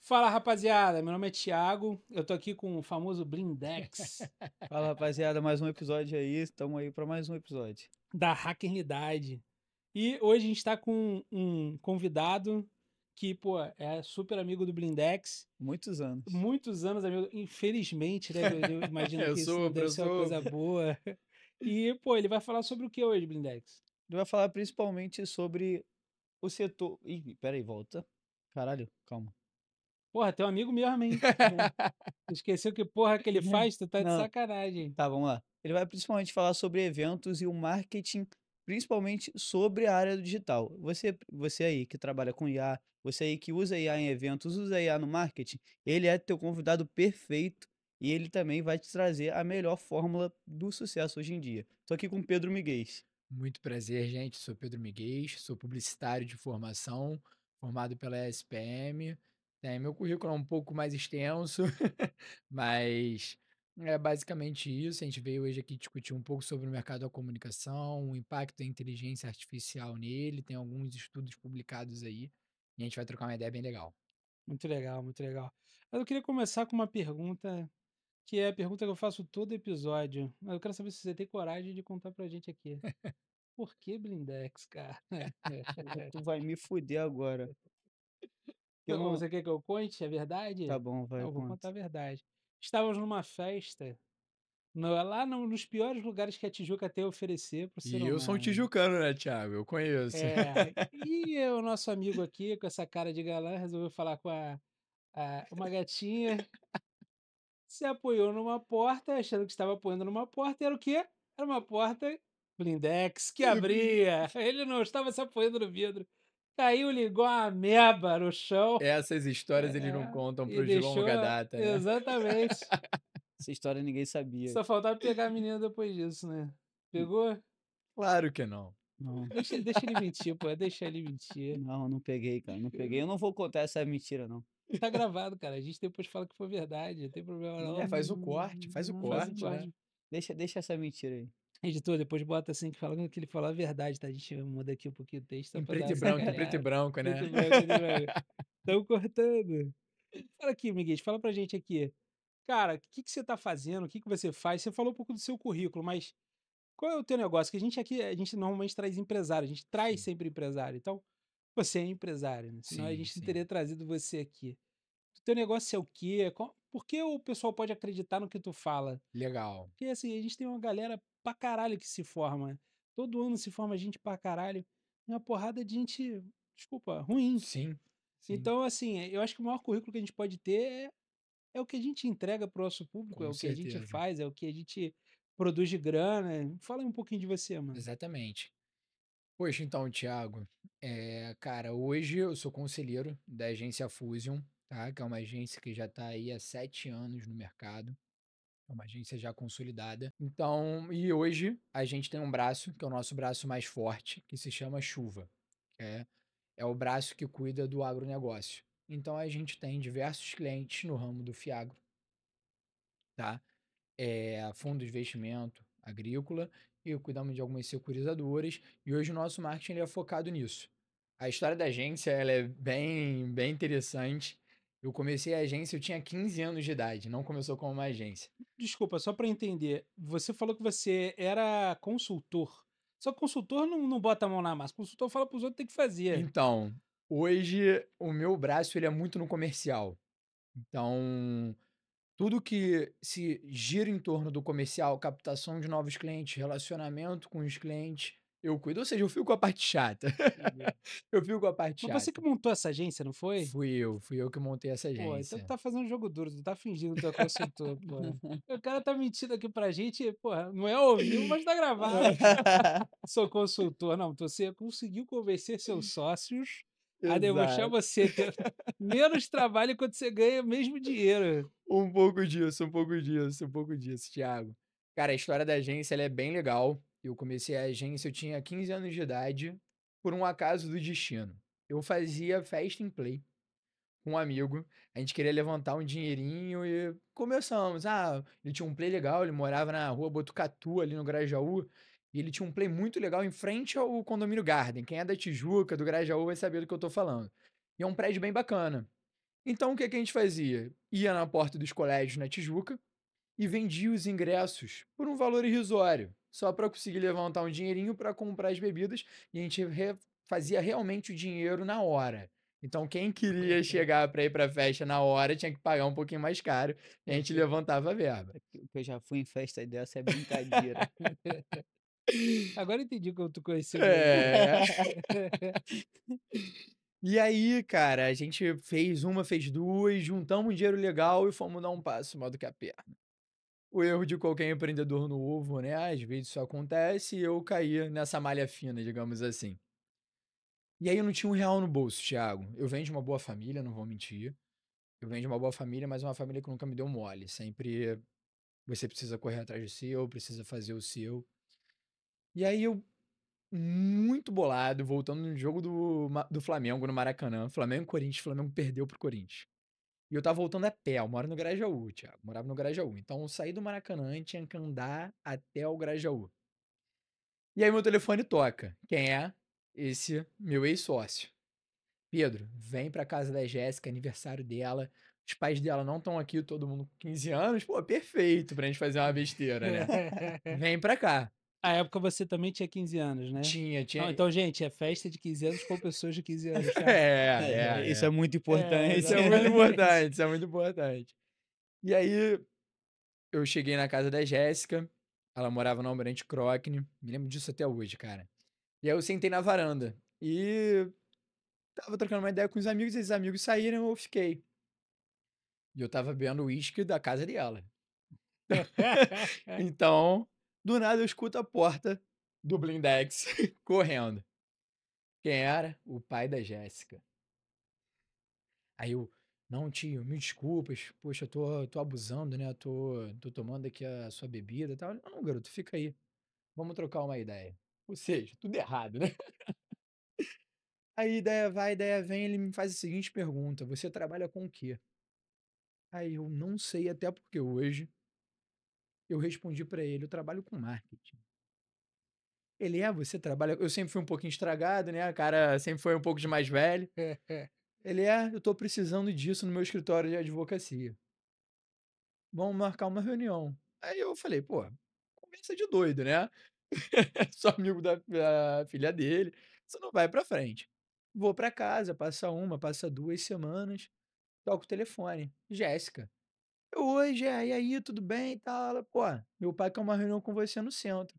Fala, rapaziada. Meu nome é Thiago. Eu tô aqui com o famoso Blindex Fala, rapaziada, mais um episódio aí. Estamos aí para mais um episódio. da Hackernidade. E hoje a gente tá com um convidado que, pô, é super amigo do Blindex. Muitos anos. Muitos anos amigo. Infelizmente, né? Eu imagino Eu que isso não sofro, deve eu ser uma coisa sofro. boa. E, pô, ele vai falar sobre o que hoje, Blindex? Ele vai falar principalmente sobre o setor. Ih, peraí, volta. Caralho, calma. Porra, teu amigo mesmo, hein? Tu esqueceu que porra que ele faz? Tu tá de Não, sacanagem. tá, vamos lá. Ele vai principalmente falar sobre eventos e o marketing, principalmente sobre a área digital. Você aí que trabalha com IA, você aí que usa IA em eventos, usa IA no marketing, ele é teu convidado perfeito e ele também vai te trazer a melhor fórmula do sucesso hoje em dia. Tô aqui com o Pedro Miguel. Muito prazer, gente. Sou Pedro Miguel, sou publicitário de formação, formado pela SPM. Meu currículo é um pouco mais extenso, mas é basicamente isso. A gente veio hoje aqui discutir um pouco sobre o mercado da comunicação, o impacto da inteligência artificial nele. Tem alguns estudos publicados aí e a gente vai trocar uma ideia bem legal. Muito legal, muito legal. Mas eu queria começar com uma pergunta que é a pergunta que eu faço todo episódio. Mas eu quero saber se você tem coragem de contar pra gente aqui. Por que Blindex, cara? Tu vai me fuder agora. Eu Não, não. você quer que eu conte a Tá verdade? bom, Não, vai, eu vou contar conta. a verdade. Estávamos numa festa, nos piores lugares que a Tijuca tem a oferecer pro ser E eu sou um humano. tijucano, né, Thiago? Eu conheço. E o nosso amigo aqui, com essa cara de galã, resolveu falar com uma gatinha, se apoiou numa porta, achando que estava apoiando numa porta, e era o quê? Era uma porta blindex que abria. Ele não estava se apoiando no vidro. Caiu, ligou a ameba no chão, Essas histórias eles não contam e para os de deixou. longa data, né? Exatamente. Essa história ninguém sabia. Só faltava pegar a menina depois disso, né? Pegou? Claro que não. Não. Deixa ele mentir, pô. Deixa ele mentir. Não, não peguei, cara. Não peguei. Eu não vou contar essa mentira, não. Tá gravado, cara. A gente depois fala que foi verdade. Não tem problema, não. Faz o Faz o corte, né? corte. Deixa essa mentira aí. Editor, depois bota assim que falando que ele falou a verdade, tá? A gente muda aqui um pouquinho o texto só Em pra dar preto uma e branco, em preto e sacaneada. branco, Preto e né? branco, preto e branco. Tão cortando. Fala aqui, Miguel, fala pra gente aqui. Cara, o que que você tá fazendo? O que que você faz? Você falou um pouco do seu currículo, mas qual é o teu negócio? Que a gente aqui, a gente normalmente traz empresário, a gente traz Sim, sempre empresário. Então, você é empresário, né? Senão a sim, gente não sim. teria trazido você aqui. O teu negócio é o quê? Por que o pessoal pode acreditar no que tu fala? Legal. Porque, assim, a gente tem uma galera pra caralho que se forma. Todo ano se forma gente pra caralho. E uma porrada de gente, desculpa, ruim. Sim, sim, Então, assim, eu acho que o maior currículo que a gente pode ter é o que a gente entrega pro nosso público, é com o que a gente certeza. faz, é o que a gente produz de grana. Fala aí um pouquinho de você, mano. Exatamente. Poxa, então, Thiago, cara, hoje eu sou conselheiro da agência Fusion, tá? Que é uma agência que já está aí há 7 anos no mercado. É uma agência já consolidada. Então, e hoje a gente tem um braço, que é o nosso braço mais forte, que se chama Chuva. É o braço que cuida do agronegócio. Então a gente tem diversos clientes no ramo do Fiagro, tá? Fundos de investimento agrícola e cuidamos de algumas securizadoras. E hoje o nosso marketing ele é focado nisso. A história da agência ela é bem interessante. Eu comecei a agência, eu tinha 15 anos de idade, não começou como uma agência. Desculpa, só para entender, você falou que você era consultor. Só que consultor não bota a mão na massa. Consultor fala pros outros tem que fazer. Então, hoje o meu braço ele é muito no comercial. Então, tudo que se gira em torno do comercial, captação de novos clientes, relacionamento com os clientes, eu cuido. Ou seja, eu fico com a parte chata. Entendi. Eu fico com a parte Mas você que chata. montou essa agência, não foi? Fui eu que montei essa Pô, então tu agência. tá fazendo jogo duro, tu tá fingindo que tu é consultor, pô. O cara tá mentindo aqui pra gente, porra, não é ao vivo, mas tá gravado. Sou consultor. Não, você conseguiu convencer seus sócios a demonstrar Exato. você ter menos trabalho enquanto você ganha o mesmo dinheiro. Um pouco disso, um pouco disso, um pouco disso, Thiago. Cara, a história da agência ela é bem legal. Eu comecei a agência, eu tinha 15 anos de idade, por um acaso do destino. Eu fazia festa em play com um amigo, a gente queria levantar um dinheirinho e começamos. Ele tinha um play legal, ele morava na rua Botucatu, ali no Grajaú, e ele tinha um play muito legal em frente ao condomínio Garden. Quem é da Tijuca, do Grajaú, vai saber do que eu tô falando. E é um prédio bem bacana. Então, o que que a gente fazia? Ia na porta dos colégios na Tijuca e vendia os ingressos por um valor irrisório, só para conseguir levantar um dinheirinho para comprar as bebidas e a gente fazia realmente o dinheiro na hora. Então, quem queria chegar para ir para a festa na hora tinha que pagar um pouquinho mais caro e a gente levantava a verba. Que eu já fui em festa dessa, é brincadeira. Agora eu entendi como tu conheceu o É. Gregory. E aí, cara, a gente fez uma, fez duas, juntamos um dinheiro legal e fomos dar um passo maior do que a perna. O erro de qualquer empreendedor novo, né? Às vezes isso acontece e eu caí nessa malha fina, digamos assim. E aí eu não tinha R$ 1 no bolso, Thiago. Eu venho de uma boa família, não vou mentir. Eu venho de uma boa família, mas uma família que nunca me deu mole. Sempre você precisa correr atrás do seu, precisa fazer o seu. E aí eu, muito bolado, voltando no jogo do Flamengo no Maracanã. Flamengo e Corinthians, Flamengo perdeu pro Corinthians. E eu tava voltando a pé, eu moro no Grajaú, Thiago. Morava no Grajaú. Então eu saí do Maracanã e tinha que andar até o Grajaú. E aí meu telefone toca. Quem é? Esse meu ex-sócio. Pedro, vem pra casa da Jéssica, aniversário dela. Os pais dela não estão aqui, todo mundo com 15 anos. Pô, perfeito pra gente fazer uma besteira, né? Vem pra cá. À época você também tinha 15 anos, né? Tinha. Não, então, gente, é festa de 15 anos com pessoas de 15 anos, tá? Isso é muito importante. Isso é muito importante, isso é muito importante. E aí, eu cheguei na casa da Jéssica, ela morava no Almirante Crocne, me lembro disso até hoje, cara. E aí eu sentei na varanda e tava trocando uma ideia com os amigos, esses amigos saíram, eu fiquei. E eu tava bebendo uísque da casa dela. Então, do nada eu escuto a porta do Blindex correndo. Quem era? O pai da Jéssica. Aí eu, não, tio, mil desculpas, poxa, eu tô abusando, né? Tô tomando aqui a sua bebida e tal. Não, garoto, fica aí. Vamos trocar uma ideia. Ou seja, tudo errado, né? Aí ideia vai, ideia vem, ele me faz a seguinte pergunta: você trabalha com o quê? Aí eu não sei, até porque hoje eu respondi pra ele: eu trabalho com marketing. Ele você trabalha. Eu sempre fui um pouquinho estragado, né? A cara sempre foi um pouco de mais velho. Ele eu tô precisando disso no meu escritório de advocacia. Vamos marcar uma reunião. Aí eu falei, pô, conversa de doido, né? Sou amigo da filha dele, isso não vai pra frente. Vou pra casa, passa uma, passa 2 semanas, toco o telefone. Jéssica. Oi, Jé, e aí, tudo bem e tal? Ela, pô, meu pai quer uma reunião com você no centro.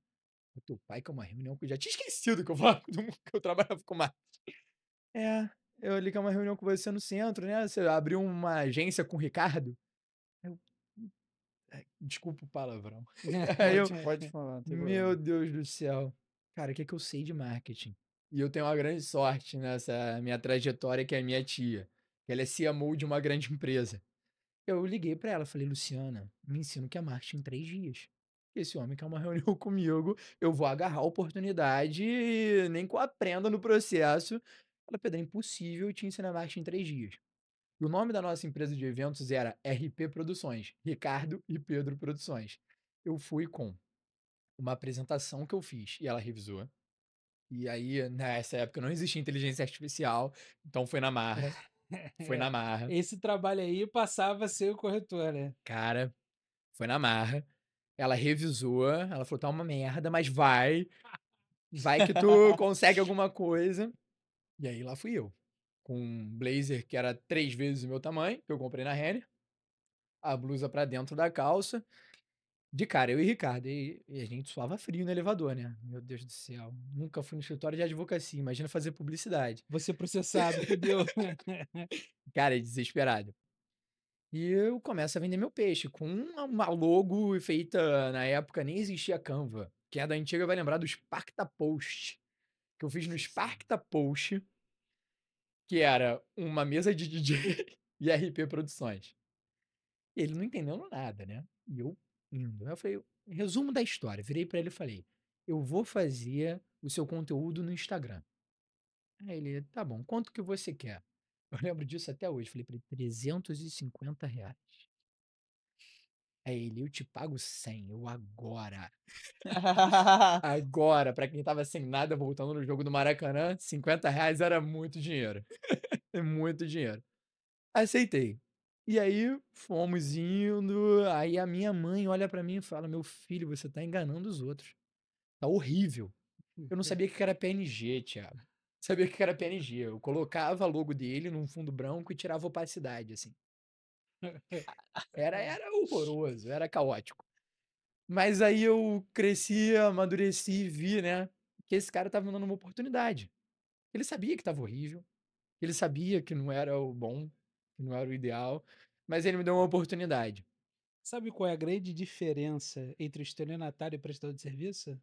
O teu pai quer uma reunião com... Já tinha esquecido que eu falava que eu trabalhava com marketing. Eu li que é uma reunião com você no centro, né? Você abriu uma agência com o Ricardo? Eu, desculpa o palavrão. Aí eu, Pode falar, não tem meu problema. Deus do céu. Cara, o que é que eu sei de marketing? E eu tenho uma grande sorte nessa minha trajetória, que é a minha tia. Ela é CMO de uma grande empresa. Eu liguei pra ela, falei, Luciana, me ensina o que é marketing em 3 dias. Esse homem quer uma reunião comigo, eu vou agarrar a oportunidade, nem que eu aprenda no processo. Ela, Pedro, é impossível te ensinar marketing em 3 dias. E o nome da nossa empresa de eventos era RP Produções, Ricardo e Pedro Produções. Eu fui com uma apresentação que eu fiz e ela revisou. E aí, nessa época, não existia inteligência artificial, então foi na marra. Foi na marra. Esse trabalho aí passava a ser o corretor, né? Cara, foi na marra. Ela revisou, ela falou, tá uma merda, mas vai. Vai que tu consegue alguma coisa. E aí lá fui eu. Com um blazer que era 3 vezes o meu tamanho, que eu comprei na Renner. A blusa pra dentro da calça. De cara, eu e Ricardo. E a gente suava frio no elevador, né? Meu Deus do céu. Nunca fui no escritório de advocacia. Imagina fazer publicidade. Você processado, fudeu. Cara, é desesperado. E eu começo a vender meu peixe com uma logo feita na época, nem existia Canva. Quem é da antiga vai lembrar do Sparkta Post. Que eu fiz no Sparkta Post, que era uma mesa de DJ e RP Produções. E ele não entendendo nada, né? E eu indo. Aí eu falei, resumo da história. Virei pra ele e falei, eu vou fazer o seu conteúdo no Instagram. Aí ele, tá bom, quanto que você quer? Eu lembro disso até hoje. Falei pra ele, R$ 350. Aí ele, eu te pago 100, eu agora. Agora, pra quem tava sem nada, voltando no jogo do Maracanã, R$ 50 era muito dinheiro. É muito dinheiro. Aceitei. E aí fomos indo, aí a minha mãe olha pra mim e fala: "Meu filho, você tá enganando os outros. Tá horrível". Eu não sabia o que que era PNG, Thiago. Sabia o que que era PNG. Eu colocava logo dele num fundo branco e tirava opacidade, assim. Era horroroso, era caótico. Mas aí eu cresci, amadureci e vi, né, que esse cara estava me dando uma oportunidade. Ele sabia que estava horrível, ele sabia que não era o bom, que não era o ideal, mas ele me deu uma oportunidade. Sabe qual é a grande diferença entre o estelionatário e o prestador de serviço?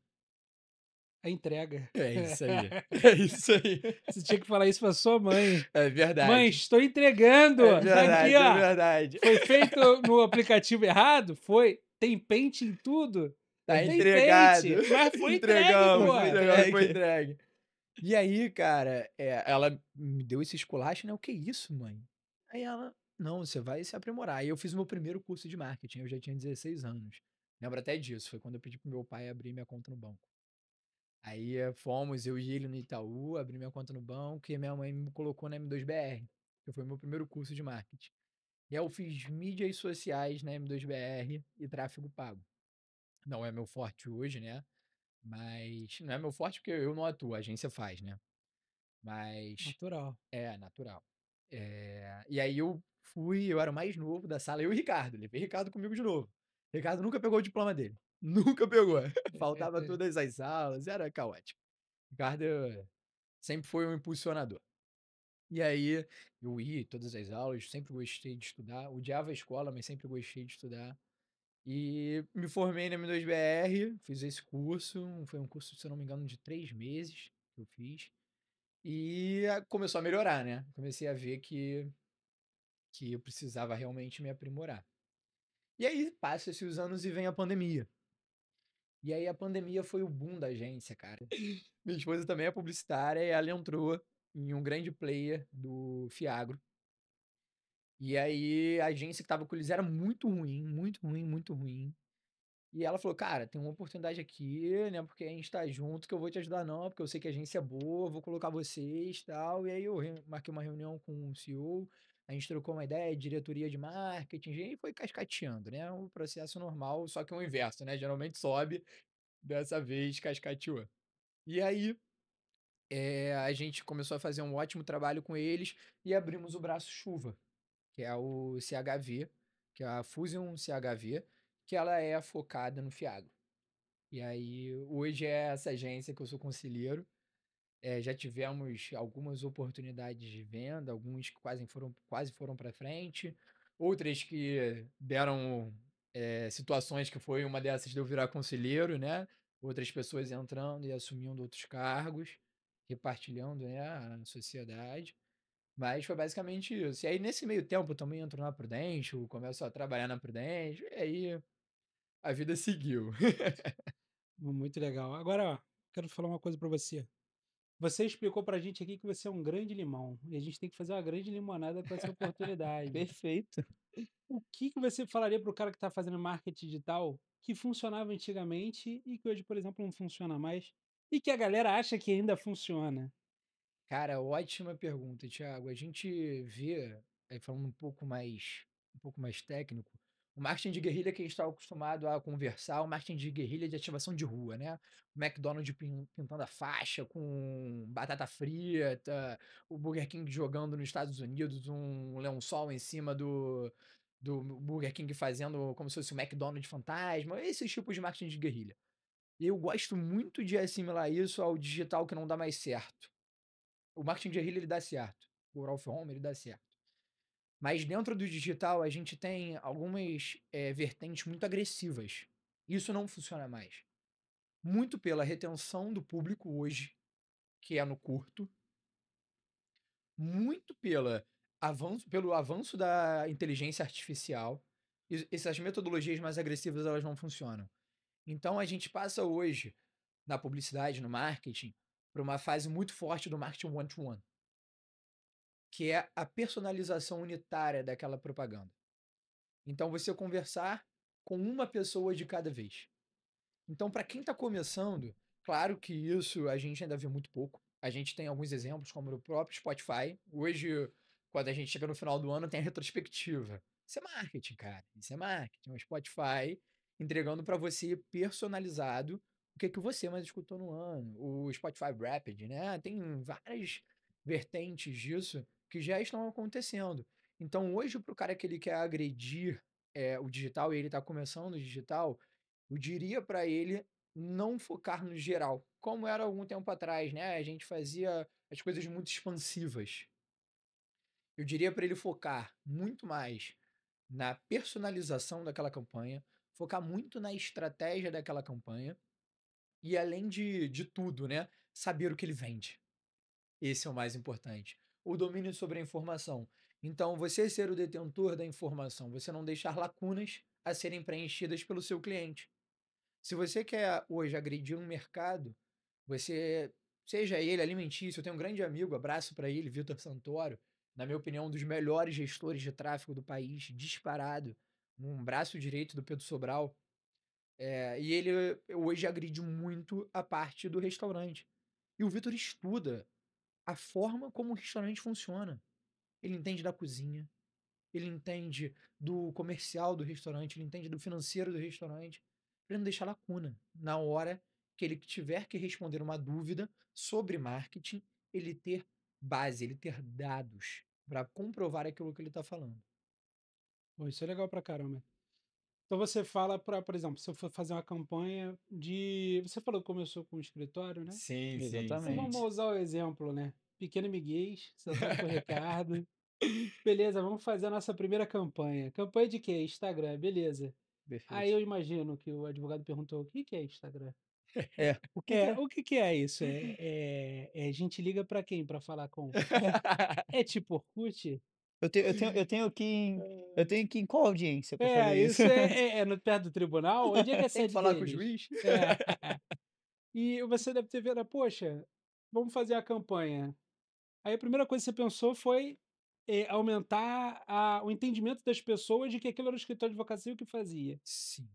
A entrega. É isso aí. É isso aí. Você tinha que falar isso pra sua mãe. É Mãe, verdade. estou entregando! É Tá aqui, verdade, é ó. verdade. Foi feito no aplicativo errado? Foi. Tem pente em tudo? Tá Tem entregado. pente. Mas foi entregue, pô. Entregamos, Foi foi entregue. entregue. E aí, cara, ela me deu esse esculacho, né? O que é isso, mãe? Aí ela, não, você vai se aprimorar. Aí eu fiz o meu primeiro curso de marketing, eu já tinha 16 anos. Lembro até disso, foi quando eu pedi pro meu pai abrir minha conta no banco. Aí fomos, eu e ele no Itaú, abri minha conta no banco e minha mãe me colocou na M2BR, que foi o meu primeiro curso de marketing. E aí eu fiz mídias sociais na M2BR e tráfego pago. Não é meu forte hoje, né? Mas não é meu forte porque eu não atuo, a agência faz, né? Mas Natural. é natural. E aí eu era o mais novo da sala, eu e o Ricardo. Levei o Ricardo comigo de novo. O Ricardo nunca pegou o diploma dele. Nunca pegou. Faltava todas as aulas, era caótico. O Ricardo sempre foi um impulsionador. E aí eu ia em todas as aulas, sempre gostei de estudar. Odiava a escola, mas sempre gostei de estudar. E me formei na M2BR, fiz esse curso. Foi um curso, se eu não me engano, de 3 meses que eu fiz. E começou a melhorar, né? Comecei a ver que eu precisava realmente me aprimorar. E aí passa-se os anos e vem a pandemia. E aí a pandemia foi o boom da agência, cara. Minha esposa também é publicitária e ela entrou em um grande player do Fiagro. E aí a agência que tava com eles era muito ruim, muito ruim, muito ruim. E ela falou, cara, tem uma oportunidade aqui, né? Porque a gente tá junto, que eu vou te ajudar não, porque eu sei que a agência é boa, vou colocar vocês e tal. E aí eu marquei uma reunião com o CEO, a gente trocou uma ideia, diretoria de marketing, e foi cascateando, né? Um processo normal, só que o inverso, né? Geralmente sobe, dessa vez cascateou. E aí a gente começou a fazer um ótimo trabalho com eles e abrimos o braço Chuva, que é o CHV, que é a Fusion CHV, que ela é focada no Fiagro. E aí, hoje é essa agência que eu sou conselheiro. Já tivemos algumas oportunidades de venda, alguns que quase foram para frente, outras que deram situações que foi uma dessas de eu virar conselheiro, né? Outras pessoas entrando e assumindo outros cargos, repartilhando, né, a sociedade. Mas foi basicamente isso. E aí, nesse meio tempo, eu também entro na Prudential, começo a trabalhar na Prudential, e aí a vida seguiu. Muito legal. Agora, ó, quero falar uma coisa pra você. Você explicou pra gente aqui que você é um grande limão. E a gente tem que fazer uma grande limonada com essa oportunidade. Perfeito. O que que você falaria pro cara que tá fazendo marketing digital que funcionava antigamente e que hoje, por exemplo, não funciona mais? E que a galera acha que ainda funciona? Cara, ótima pergunta, Thiago. A gente vê, falando um pouco mais técnico, o marketing de guerrilha que a gente está acostumado a conversar, o marketing de guerrilha de ativação de rua, né? O McDonald's pintando a faixa com batata frita, o Burger King jogando nos Estados Unidos um lençol em cima do Burger King fazendo como se fosse o McDonald's fantasma, esses tipos de marketing de guerrilha. E eu gosto muito de assimilar isso ao digital que não dá mais certo. O marketing de guerrilha ele dá certo. O Ralph Home ele dá certo. Mas dentro do digital a gente tem algumas vertentes muito agressivas. Isso não funciona mais. Muito pela retenção do público hoje, que é no curto, muito pelo avanço da inteligência artificial. Essas metodologias mais agressivas elas não funcionam. Então a gente passa hoje na publicidade, no marketing, para uma fase muito forte do marketing one-to-one, que é a personalização unitária daquela propaganda. Então, você conversar com uma pessoa de cada vez. Então, para quem está começando, claro que isso a gente ainda vê muito pouco. A gente tem alguns exemplos, como o próprio Spotify. Hoje, quando a gente chega no final do ano, tem a retrospectiva. Isso é marketing, cara. Isso é marketing. É o Spotify entregando para você personalizado o que que você mais escutou no ano. O Spotify Wrapped, né? Tem várias vertentes disso que já estão acontecendo. Então, hoje, para o cara que ele quer agredir o digital e ele está começando o digital, eu diria para ele não focar no geral, como era algum tempo atrás, né? A gente fazia as coisas muito expansivas. Eu diria para ele focar muito mais na personalização daquela campanha, focar muito na estratégia daquela campanha e, além de tudo, né, saber o que ele vende. Esse é o mais importante. O domínio sobre a informação. Então, você ser o detentor da informação, você não deixar lacunas a serem preenchidas pelo seu cliente. Se você quer hoje agredir um mercado, você, seja ele alimentício, eu tenho um grande amigo, abraço para ele, Vitor Santoro, na minha opinião, um dos melhores gestores de tráfego do país, disparado, um braço direito do Pedro Sobral, e ele hoje agride muito a parte do restaurante. E o Vitor estuda a forma como o restaurante funciona. Ele entende da cozinha, ele entende do comercial do restaurante, ele entende do financeiro do restaurante, para não deixar lacuna. Na hora que ele tiver que responder uma dúvida sobre marketing, ele ter base, ele ter dados para comprovar aquilo que ele está falando. Pô, isso é legal pra caramba. Então você fala para, por exemplo, se eu for fazer uma campanha de. Você falou que começou com o escritório, né? Sim, Então vamos Exatamente. usar o exemplo, né? Pequeno Miguês, sentado com o Ricardo. Beleza, vamos fazer a nossa primeira campanha. Campanha de quê? Instagram, beleza. Aí Perfeito. eu imagino que o advogado perguntou: o que que é Instagram? É, o que que é? O que que é isso? A gente liga para quem para falar com? É tipo Orkut? Eu tenho que ir em qual audiência para fazer isso? Isso é no perto do tribunal? Onde é que é a Tem que sede falar com o deles? juiz? É. E você deve ter vendo, poxa, vamos fazer a campanha. Aí a primeira coisa que você pensou foi aumentar o entendimento das pessoas de que aquilo era o escritório de advocacia o que fazia. Sim,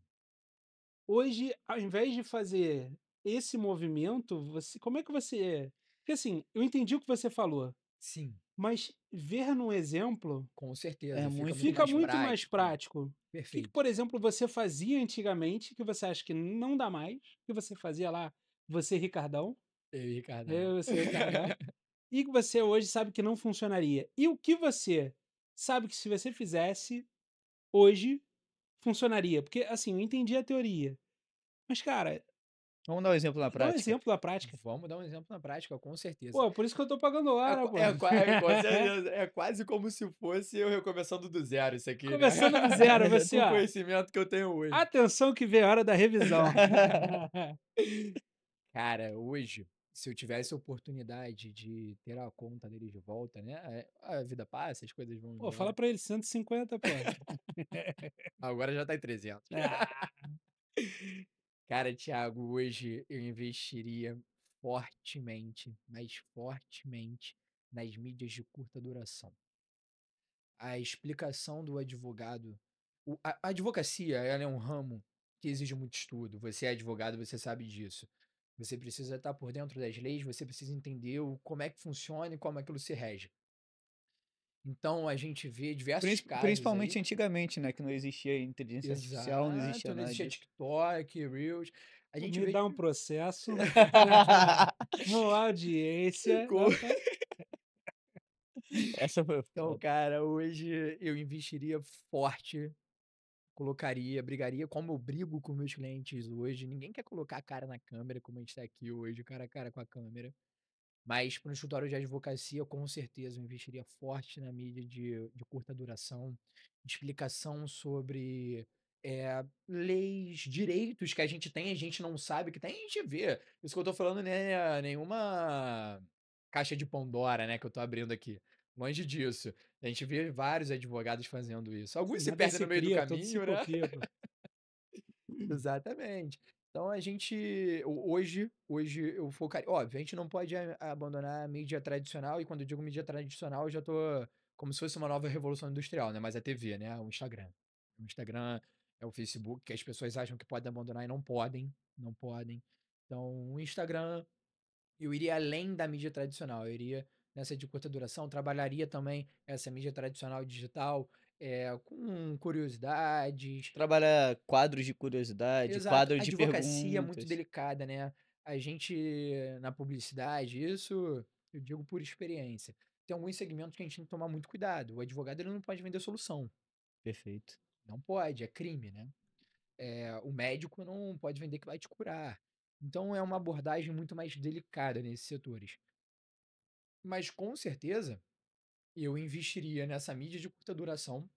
Hoje, ao invés de fazer esse movimento, como é que você. Porque assim, eu entendi o que você falou, sim, mas ver num exemplo com É certeza. Fica muito muito fica mais muito mais prático. prático. O que, Perfeito. por exemplo, você fazia antigamente, que você acha que não dá mais, que você fazia lá, você, Ricardão, Eu e Ricardão. eu, você, Ricardão, e que você hoje sabe que não funcionaria. E o que você sabe que se você fizesse hoje, funcionaria. Porque, assim, eu entendi a teoria. Mas, cara, Vamos dar um exemplo na dá um prática. exemplo da prática. Vamos dar um exemplo na prática, com certeza. Pô, por isso que eu tô pagando hora, pô. Com certeza. É quase como se fosse eu recomeçando do zero isso aqui, né? Começando do zero, você, Com o ó. conhecimento que eu tenho hoje. Atenção que vem a hora da revisão. Cara, hoje, se eu tivesse a oportunidade de ter a conta dele de volta, né? A vida passa, as coisas vão Pô, fala embora. pra ele 150, pô. Agora já tá em 300. Ah, Cara, Thiago, hoje eu investiria fortemente, mas fortemente, nas mídias de curta duração. A explicação do advogado. A advocacia, ela é um ramo que exige muito estudo. Você é advogado, você sabe disso. Você precisa estar por dentro das leis, você precisa entender como é que funciona e como aquilo se rege. Então, a gente vê diversos casos Principalmente aí. antigamente, né? Que não existia inteligência artificial, não existia Exato, não nada existia disso. TikTok, Reels. A gente me vê. dá um processo. Uma audiência. Co- Essa foi Então, foda. cara, hoje eu investiria forte, colocaria, brigaria como eu brigo com meus clientes hoje. Ninguém quer colocar a cara na câmera como a gente tá aqui hoje, cara a cara com a câmera. Mas para um escritório de advocacia, com certeza, eu investiria forte na mídia de curta duração, explicação sobre leis, direitos que a gente não sabe que tem, a gente vê. Isso que eu tô falando, né, nenhuma caixa de Pandora, né, que eu tô abrindo aqui. Longe disso. A gente vê vários advogados fazendo isso. Alguns se Nada perdem se no meio do cria, tudo se caminho, né? copia, pô. Exatamente. Então a gente hoje eu focaria óbvio, a gente não pode abandonar a mídia tradicional, e quando eu digo mídia tradicional, eu já tô como se fosse uma nova revolução industrial, né, mas a TV, né, o Instagram. O Instagram é o Facebook que as pessoas acham que podem abandonar e não podem, não podem. Então o Instagram, eu iria além da mídia tradicional, eu iria nessa de curta duração, trabalharia também essa mídia tradicional digital, com curiosidades. Trabalhar quadros de curiosidade, Exato. quadros A de advocacia é muito perguntas. delicada, né. A gente, na publicidade, isso eu digo por experiência, tem alguns segmentos que a gente tem que tomar muito cuidado. O advogado, ele não pode vender solução, Perfeito. não pode, é crime, né. O médico não pode vender que vai te curar. Então é uma abordagem muito mais delicada nesses setores. Mas com certeza, eu investiria nessa mídia de curta duração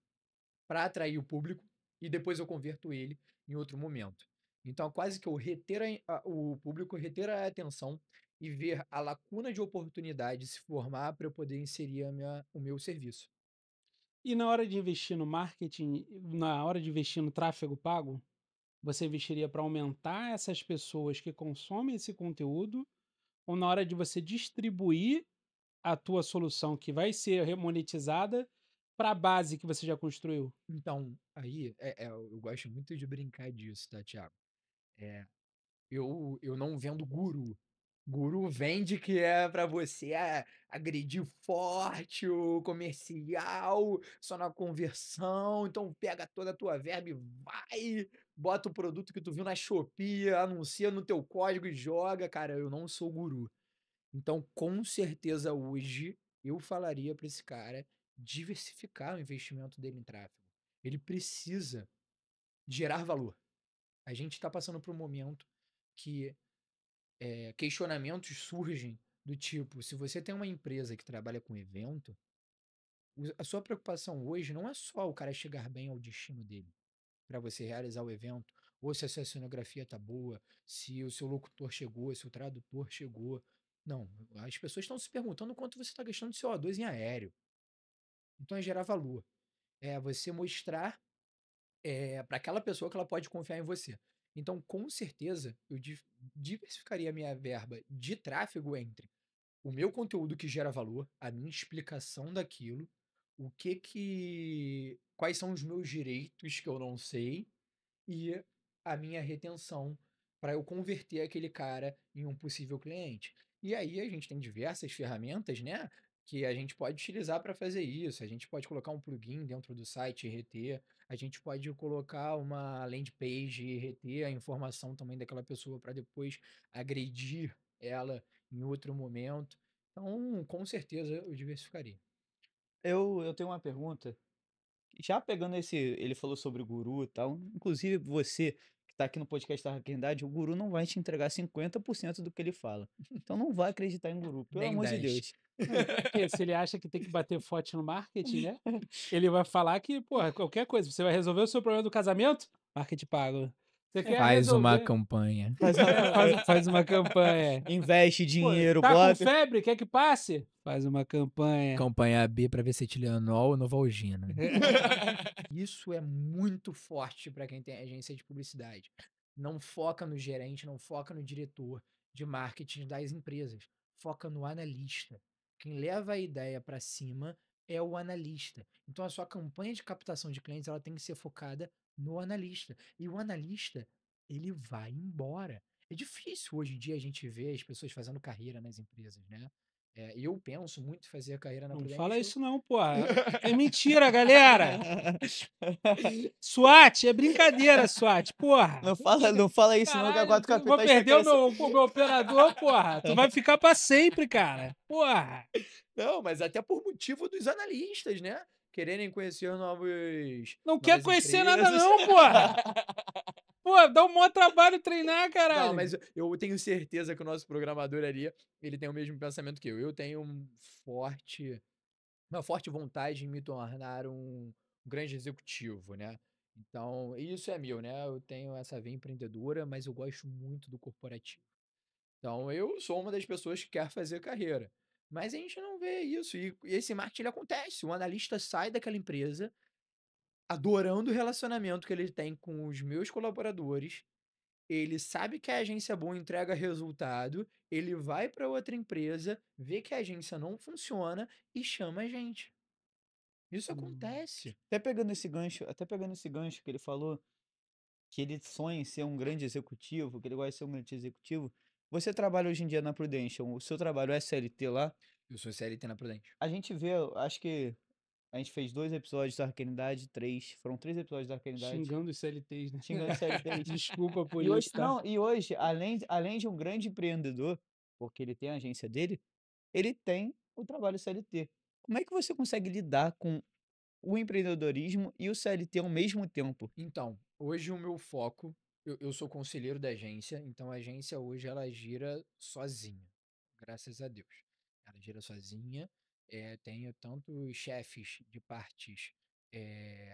para atrair o público e depois eu converto ele em outro momento. Então, quase que eu reter o público, reter a atenção e ver a lacuna de oportunidade se formar para eu poder inserir o meu serviço. E na hora de investir no marketing, na hora de investir no tráfego pago, você investiria para aumentar essas pessoas que consomem esse conteúdo ou na hora de você distribuir a tua solução que vai ser remonetizada para a base que você já construiu? Então, aí, eu gosto muito de brincar disso, tá, Thiago? É, eu não vendo guru. Guru vende que é pra você agredir forte o comercial, só na conversão, então pega toda a tua verba e vai, bota o produto que tu viu na Shopee, anuncia no teu código e joga. Cara, eu não sou guru. Então, com certeza hoje, eu falaria para esse cara diversificar o investimento dele em tráfego. Ele precisa gerar valor. A gente está passando por um momento que questionamentos surgem do tipo, se você tem uma empresa que trabalha com evento, a sua preocupação hoje não é só o cara chegar bem ao destino dele, para você realizar o evento, ou se a sua cenografia tá boa, se o seu locutor chegou, se o tradutor chegou. Não, as pessoas estão se perguntando quanto você está gastando de CO2 em aéreo. Então é gerar valor. É você mostrar para aquela pessoa que ela pode confiar em você. Então, com certeza, eu diversificaria a minha verba de tráfego entre o meu conteúdo que gera valor, a minha explicação daquilo, quais são os meus direitos que eu não sei e a minha retenção para eu converter aquele cara em um possível cliente. E aí a gente tem diversas ferramentas, né, que a gente pode utilizar para fazer isso. A gente pode colocar um plugin dentro do site e reter, a gente pode colocar uma landing page e reter a informação também daquela pessoa para depois agredir ela em outro momento. Então, com certeza eu diversificaria. Eu tenho uma pergunta. Já pegando esse, ele falou sobre o guru e tal, inclusive você que está aqui no podcast da Hackerdade, o guru não vai te entregar 50% do que ele fala. Então não vai acreditar em guru, pelo Nem amor de 10. Deus. É, porque se ele acha que tem que bater forte no marketing, né? Ele vai falar que, porra, qualquer coisa, você vai resolver o seu problema do casamento? Marketing pago. Você quer Faz uma resolver? campanha. Faz uma campanha. Investe Pô, dinheiro, tá com bota. febre? Quer que passe? Faz uma campanha. Campanha B para Tilenol ou Novalgina. Isso é muito forte para quem tem agência de publicidade. Não foca no gerente, não foca no diretor de marketing das empresas. Foca no analista. Quem leva a ideia para cima é o analista. Então a sua campanha de captação de clientes ela tem que ser focada no analista. E o analista, ele vai embora. É difícil hoje em dia a gente ver as pessoas fazendo carreira nas empresas, né? Eu penso muito em fazer a carreira na Não fala Prudential. isso não, porra. É mentira, galera. SWAT, é brincadeira, SWAT, porra. Não fala isso não, que a Caralho, quatro eu vou capitais tá perder querendo... o meu operador, porra. Tu vai ficar pra sempre, cara. Porra. Não, mas até por motivo dos analistas, né? Quererem conhecer Não quer novas conhecer nada empresas. não, porra. Pô, dá um maior trabalho treinar, Não, caralho. mas eu tenho certeza que o nosso programador ali, ele tem o mesmo pensamento que eu. Eu tenho uma forte vontade de me tornar um grande executivo, né? Então, isso é meu, né? Eu tenho essa veia empreendedora, mas eu gosto muito do corporativo. Então, eu sou uma das pessoas que quer fazer carreira. Mas a gente não vê isso. E esse marketing ele acontece. O analista sai daquela empresa adorando o relacionamento que ele tem com os meus colaboradores. Ele sabe que a agência boa entrega resultado. Ele vai para outra empresa, vê que a agência não funciona e chama a gente. Isso acontece. Até pegando esse gancho que ele falou, que ele sonha em ser um grande executivo, que ele gosta de ser um grande executivo. Você trabalha hoje em dia na Prudential, o seu trabalho é CLT lá? Eu sou CLT na Prudente. A gente vê, acho que a gente fez 2 episódios da Arcanidade, 3, foram 3 episódios da Arcanidade, Xingando os CLTs, né? xingando os CLTs. Desculpa por E hoje isso, tá? não, e hoje, além de um grande empreendedor, porque ele tem a agência dele, ele tem o trabalho CLT. Como é que você consegue lidar com o empreendedorismo e o CLT ao mesmo tempo? Então, hoje o meu foco, eu sou conselheiro da agência, então a agência hoje ela gira sozinha, graças a Deus. Ela gira sozinha, tenho tanto chefes de partes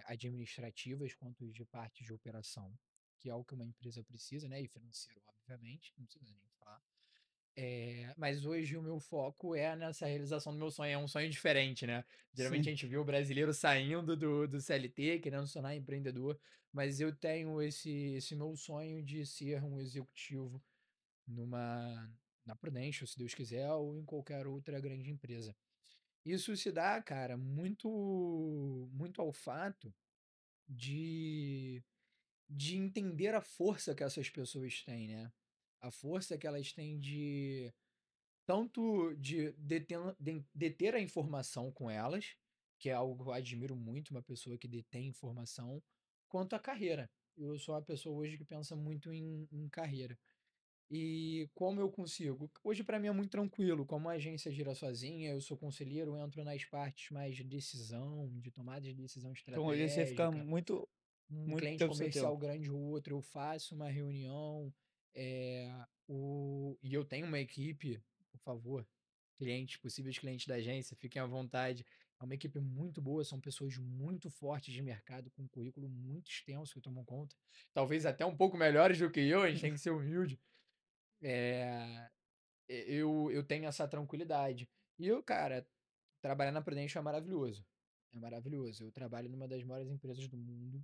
administrativas quanto de partes de operação, que é o que uma empresa precisa, né? E financeiro, obviamente, não precisa nem falar. Mas hoje o meu foco é nessa realização do meu sonho. É um sonho diferente, né? Geralmente a Sim. gente vê o brasileiro saindo do CLT, querendo se tornar empreendedor, mas eu tenho esse meu sonho de ser um executivo numa, na Prudential, se Deus quiser, ou em qualquer outra grande empresa. Isso se dá, cara, muito ao fato de, de entender a força que essas pessoas têm, né? A força que elas têm de tanto de deter a informação com elas, que é algo que eu admiro muito, uma pessoa que detém informação, quanto a carreira. Eu sou uma pessoa hoje que pensa muito em carreira. E como eu consigo? Hoje para mim é muito tranquilo, como a agência gira sozinha, eu sou conselheiro, eu entro nas partes mais de decisão, de tomada de decisão Então hoje você fica estratégica, um muito cliente tempo do seu comercial tempo. grande ou outro, eu faço uma reunião, e eu tenho uma equipe, por favor, clientes, possíveis clientes da agência, fiquem à vontade. É uma equipe muito boa, são pessoas muito fortes de mercado, com um currículo muito extenso que tomam conta. Talvez até um pouco melhores do que eu, a gente tem que ser humilde. É, eu tenho essa tranquilidade. E eu, cara, trabalhar na Prudential é maravilhoso. É maravilhoso. Eu trabalho numa das maiores empresas do mundo,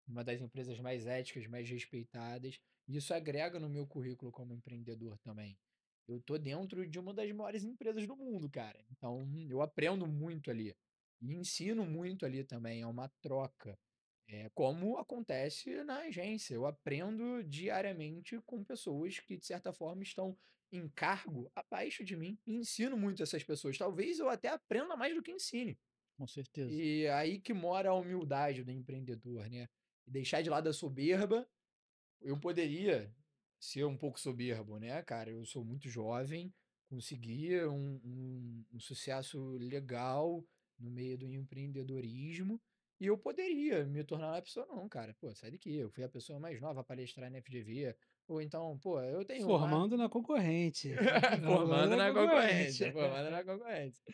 uma das empresas mais éticas, mais respeitadas, e isso agrega no meu currículo como empreendedor também. Eu tô dentro de uma das maiores empresas do mundo, cara. Então, eu aprendo muito ali. E ensino muito ali também. É uma troca. Como acontece na agência. Eu aprendo diariamente com pessoas que, de certa forma, estão em cargo abaixo de mim. E ensino muito essas pessoas. Talvez eu até aprenda mais do que ensine. Com certeza. E aí que mora a humildade do empreendedor, né? Deixar de lado a soberba. Eu poderia ser um pouco soberbo, né, cara? Eu sou muito jovem, consegui um sucesso legal no meio do empreendedorismo, e eu poderia me tornar uma pessoa, não, cara. Pô, sai daqui. Eu fui a pessoa mais nova a palestrar na FGV. Ou então, pô, eu tenho lá. Formando na concorrente. Formando Formando na na concorrente. concorrência, formando na concorrência.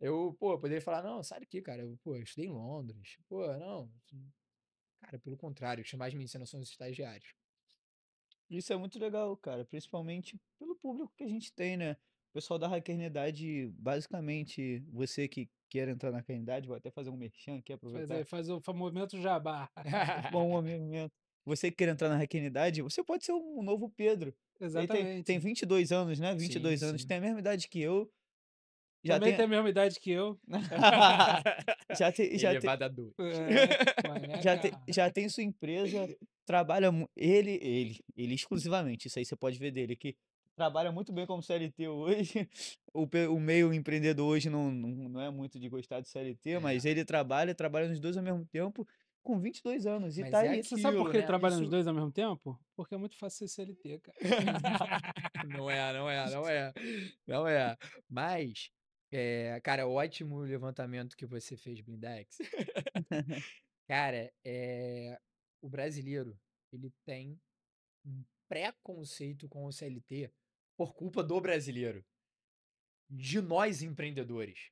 Eu, pô, poderia falar, não, sai daqui, cara. Eu, pô, eu estudei em Londres. Pô, não. Cara, pelo contrário, o que mais me ensina são os estagiários. Isso é muito legal, cara, principalmente pelo público que a gente tem, né? O pessoal da Hackernidade, basicamente, você que quer entrar na Hackernidade, vou até fazer um merchan aqui, aproveitar. Faz o movimento jabá. Bom movimento. Você que quer entrar na Hackernidade, você pode ser um novo Pedro. Ele tem Exatamente. 22 anos, né? Sim, 22 anos, sim. tem a mesma idade que eu. Já Também tem. tem a mesma idade que eu. Já tem, já tem, Elevado a 2. Qual é, já tem, cara? já tem sua empresa, ele exclusivamente, isso aí você pode ver dele, que trabalha muito bem como CLT hoje. O meio empreendedor hoje não é muito de gostar do CLT, mas É, ele trabalha nos dois ao mesmo tempo, com 22 anos, e tá mas é aí. Você sabe por aquilo, que ele né? trabalha nos Isso. dois ao mesmo tempo? Porque é muito fácil ser CLT, cara. Não é, não é, não é. Não é. Mas, cara, ótimo o levantamento que você fez, Blindex. Cara, o brasileiro, ele tem um preconceito com o CLT por culpa do brasileiro, de nós empreendedores.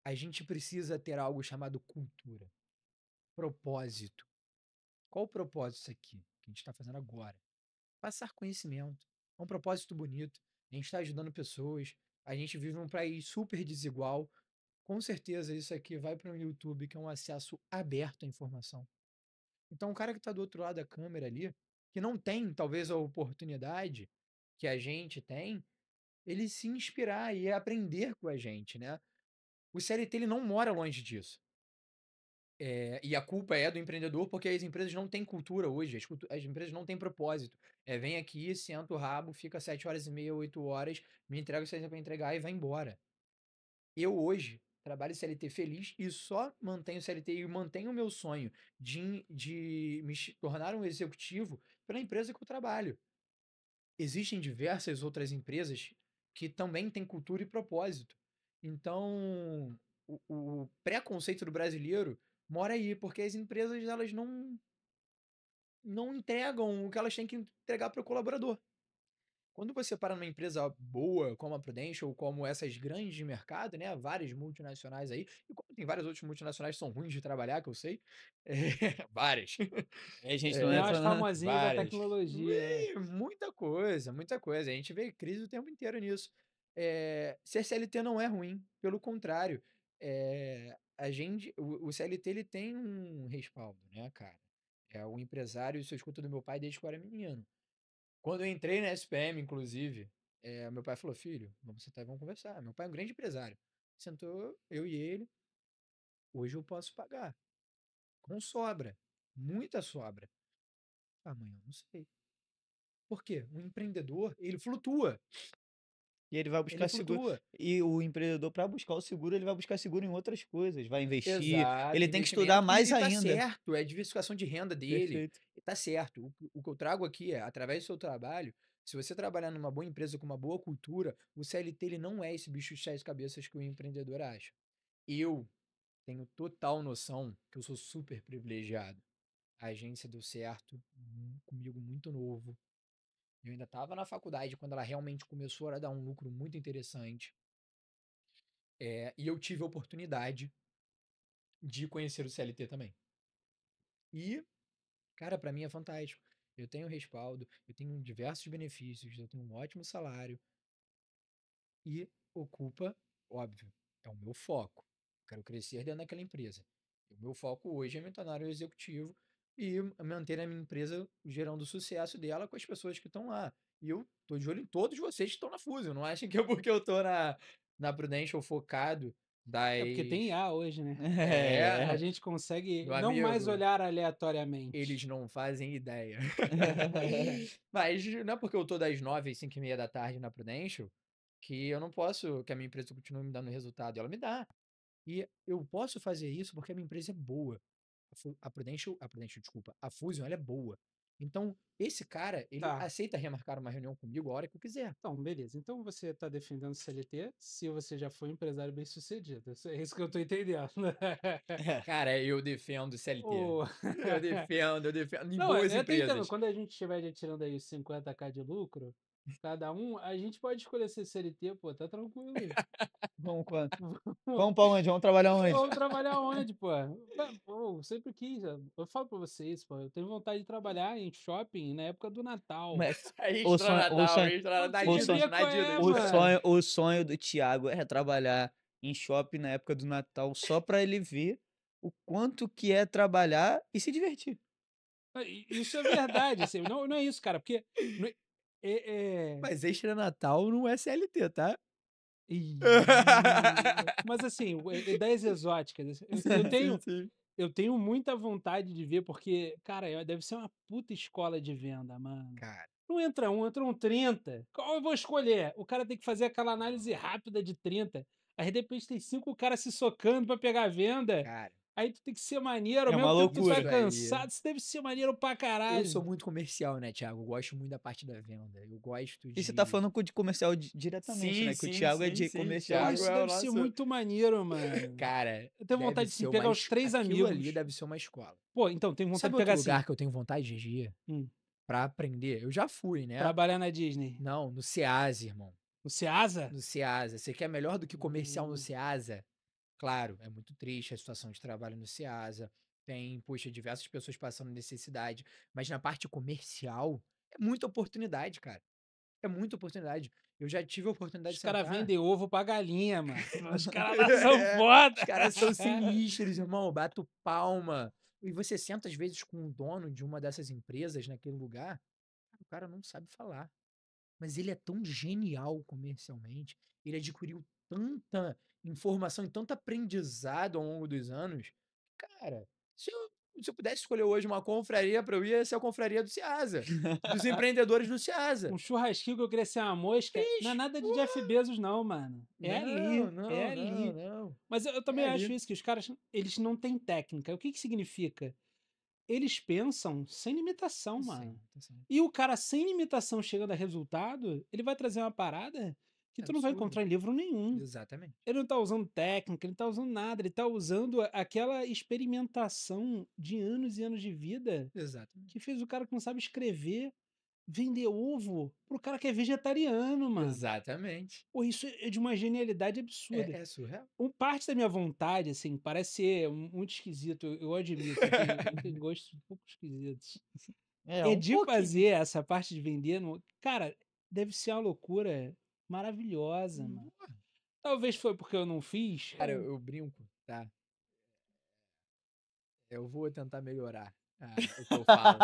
A gente precisa ter algo chamado cultura, propósito. Qual o propósito disso aqui que a gente está fazendo agora? Passar conhecimento. É um propósito bonito. A gente está ajudando pessoas. A gente vive num país super desigual. Com certeza isso aqui vai para o YouTube, que é um acesso aberto à informação. Então, o cara que está do outro lado da câmera ali, que não tem talvez a oportunidade que a gente tem, ele se inspirar e aprender com a gente, né? O CLT ele não mora longe disso. E a culpa é do empreendedor, porque as empresas não têm cultura hoje, as empresas não têm propósito. Vem aqui, senta o rabo, fica 7 horas e meia, 8 horas, me entrega o que você tem para entregar e vai embora. Eu hoje trabalho CLT feliz e só mantenho CLT e mantenho o meu sonho de tornar um executivo pela empresa que eu trabalho. Existem diversas outras empresas que também têm cultura e propósito. Então, o preconceito do brasileiro mora aí, porque as empresas elas não entregam o que elas têm que entregar para o colaborador. Quando você para numa empresa boa, como a Prudential, ou como essas grandes de mercado, né, várias multinacionais aí, e como tem várias outras multinacionais que são ruins de trabalhar, que eu sei, várias. A gente não Tem entra umas na famosinhas da Várias. tecnologia. Muita coisa, muita coisa. A gente vê crise o tempo inteiro nisso. Ser CLT não é ruim, pelo contrário. O CLT ele tem um respaldo, né, cara? É o empresário, isso eu escuto do meu pai desde que eu era menino. Quando eu entrei na SPM, inclusive, meu pai falou: filho, vamos sentar e vamos conversar. Meu pai é um grande empresário. Sentou, eu e ele. Hoje eu posso pagar. Com sobra. Muita sobra. Amanhã eu não sei. Por quê? O empreendedor, ele flutua. e ele vai Ele buscar seguro. flutua. E o empreendedor, para buscar o seguro, ele vai buscar seguro em outras coisas, vai investir, Exato, ele tem que estudar investimento. E mais ele tá ainda. certo, é a diversificação de renda dele. Perfeito. E tá certo. O que eu trago aqui é, através do seu trabalho, se você trabalhar numa boa empresa com uma boa cultura, o CLT ele não é esse bicho de sete cabeças que o empreendedor acha. Eu tenho total noção que eu sou super privilegiado. A agência deu certo comigo muito novo. Eu ainda estava na faculdade quando ela realmente começou a dar um lucro muito interessante. E eu tive a oportunidade de conhecer o CLT também. E, cara, para mim é fantástico. Eu tenho respaldo, eu tenho diversos benefícios, eu tenho um ótimo salário e ocupa, óbvio, é o meu foco. Quero crescer dentro daquela empresa. O meu foco hoje é me tornar um executivo e manter a minha empresa gerando o sucesso dela com as pessoas que estão lá. E eu tô de olho em todos vocês que estão na Fusion. Não achem que é porque eu tô na Prudential focado É porque tem das. IA hoje, né? A É, gente consegue meu não mais amigo, olhar aleatoriamente. eles não fazem ideia. Mas não é porque eu tô das 9 às 5h30 da tarde na Prudential que eu não posso, que a minha empresa continue me dando resultado. Ela me dá. E eu posso fazer isso porque a minha empresa é boa. A Prudential, desculpa, a Fusion, ela é boa. Então, esse cara, ele Tá. aceita remarcar uma reunião comigo a hora que eu quiser. Então, beleza. Então você está defendendo o CLT se você já foi um empresário bem-sucedido. É isso que eu estou entendendo. Cara, eu defendo o CLT. Ô, Eu defendo em Não, boas eu até entendo. empresas. Quando a gente estiver já tirando aí os 50k de lucro, cada um, a gente pode escolher ser CLT, pô, tá tranquilo. Vamos quanto? Vamos para onde? Vamos trabalhar onde? Vamos trabalhar onde, pô? Pô, eu sempre quis. Eu falo pra vocês, pô, eu tenho vontade de trabalhar em shopping na época do Natal. Mas o Extra sonho, o Natal, sonho, extra Pra na você o Adidas, sonho, ver na qual é, Adidas. o mano. sonho, o sonho do Thiago é trabalhar em shopping na época do Natal só para ele ver o quanto que é trabalhar e se divertir. Isso é verdade, assim, não é isso, cara, porque não é, é- Mas extra Natal não é CLT, tá? mas assim, ideias exóticas, assim, Sim, sim. eu tenho muita vontade de ver, porque, cara, deve ser uma puta escola de venda, mano. Cara, Não entra um, entram 30. Qual eu vou escolher? O cara tem que fazer aquela análise rápida de 30. Aí de repente tem 5 caras se socando pra pegar a venda. cara, Aí tu tem que ser maneiro, ao É uma mesmo tempo que tu tá loucura. isso aí. cansado, isso deve ser maneiro pra Eu sou caralho. muito comercial, né, Thiago? Eu gosto muito da parte da venda. Eu gosto E você tá de. falando de comercial diretamente, Sim, né? Que o sim, Thiago é sim, de sim. Porra, comercial. Thiago isso é o deve ser nosso. muito maneiro, mano. Cara, Eu tenho deve vontade ser de uma. pegar os 3 Aquilo ali amigos. deve ser uma escola. Pô, então, tenho vontade Sabe de outro pegar assim, lugar que eu tenho vontade de ir hum, pra aprender? Eu já fui, né? trabalhar na Disney. Não, no Ceasa, irmão. O Ceasa? No Ceasa. Você quer melhor do que comercial no Hum, Ceasa? Claro, é muito triste a situação de trabalho no Ceasa. Tem, poxa, diversas pessoas passando necessidade. Mas na parte comercial, é muita oportunidade, cara. É muita oportunidade. Eu já tive a oportunidade os de caras sentar. vendem ovo pra galinha, mano. Os caras lá são foda. Os caras são sinistros, irmão. Bato palma. E você senta, às vezes, com o dono de uma dessas empresas naquele lugar, o cara não sabe falar. Mas ele é tão genial comercialmente, ele adquiriu tanta informação e tanto aprendizado ao longo dos anos. Cara, se eu Se eu pudesse escolher hoje uma confraria para eu ir, ia ser a confraria do Ceasa, dos empreendedores do Ceasa. Um churrasquinho que eu queria ser uma mosca, não é Bicho, nada de Jeff Bezos não, mano. É não, ali, é não, não, ali. não. Mas eu É também acho ali. isso, que os caras, eles não têm técnica. O que que significa? Eles pensam sem limitação, mano. Sim. E o cara sem limitação chegando a resultado, ele vai trazer uma parada que tu não vai Absurdo. encontrar em livro nenhum. Exatamente. Ele não tá usando técnica, ele não tá usando nada, ele tá usando aquela experimentação de anos e anos de vida Exatamente. que fez o cara que não sabe escrever vender ovo pro cara que é vegetariano, mano. Exatamente. Pô, isso é de uma genialidade absurda. É surreal. Parte da minha vontade, assim, parece ser muito esquisito, eu admito, eu tenho gostos um pouco esquisitos. É, É um de pouquinho. fazer essa parte de vender no cara, deve ser uma loucura maravilhosa, mano. Talvez foi porque eu não fiz. Cara, eu brinco, tá? Eu vou tentar melhorar o que eu falo.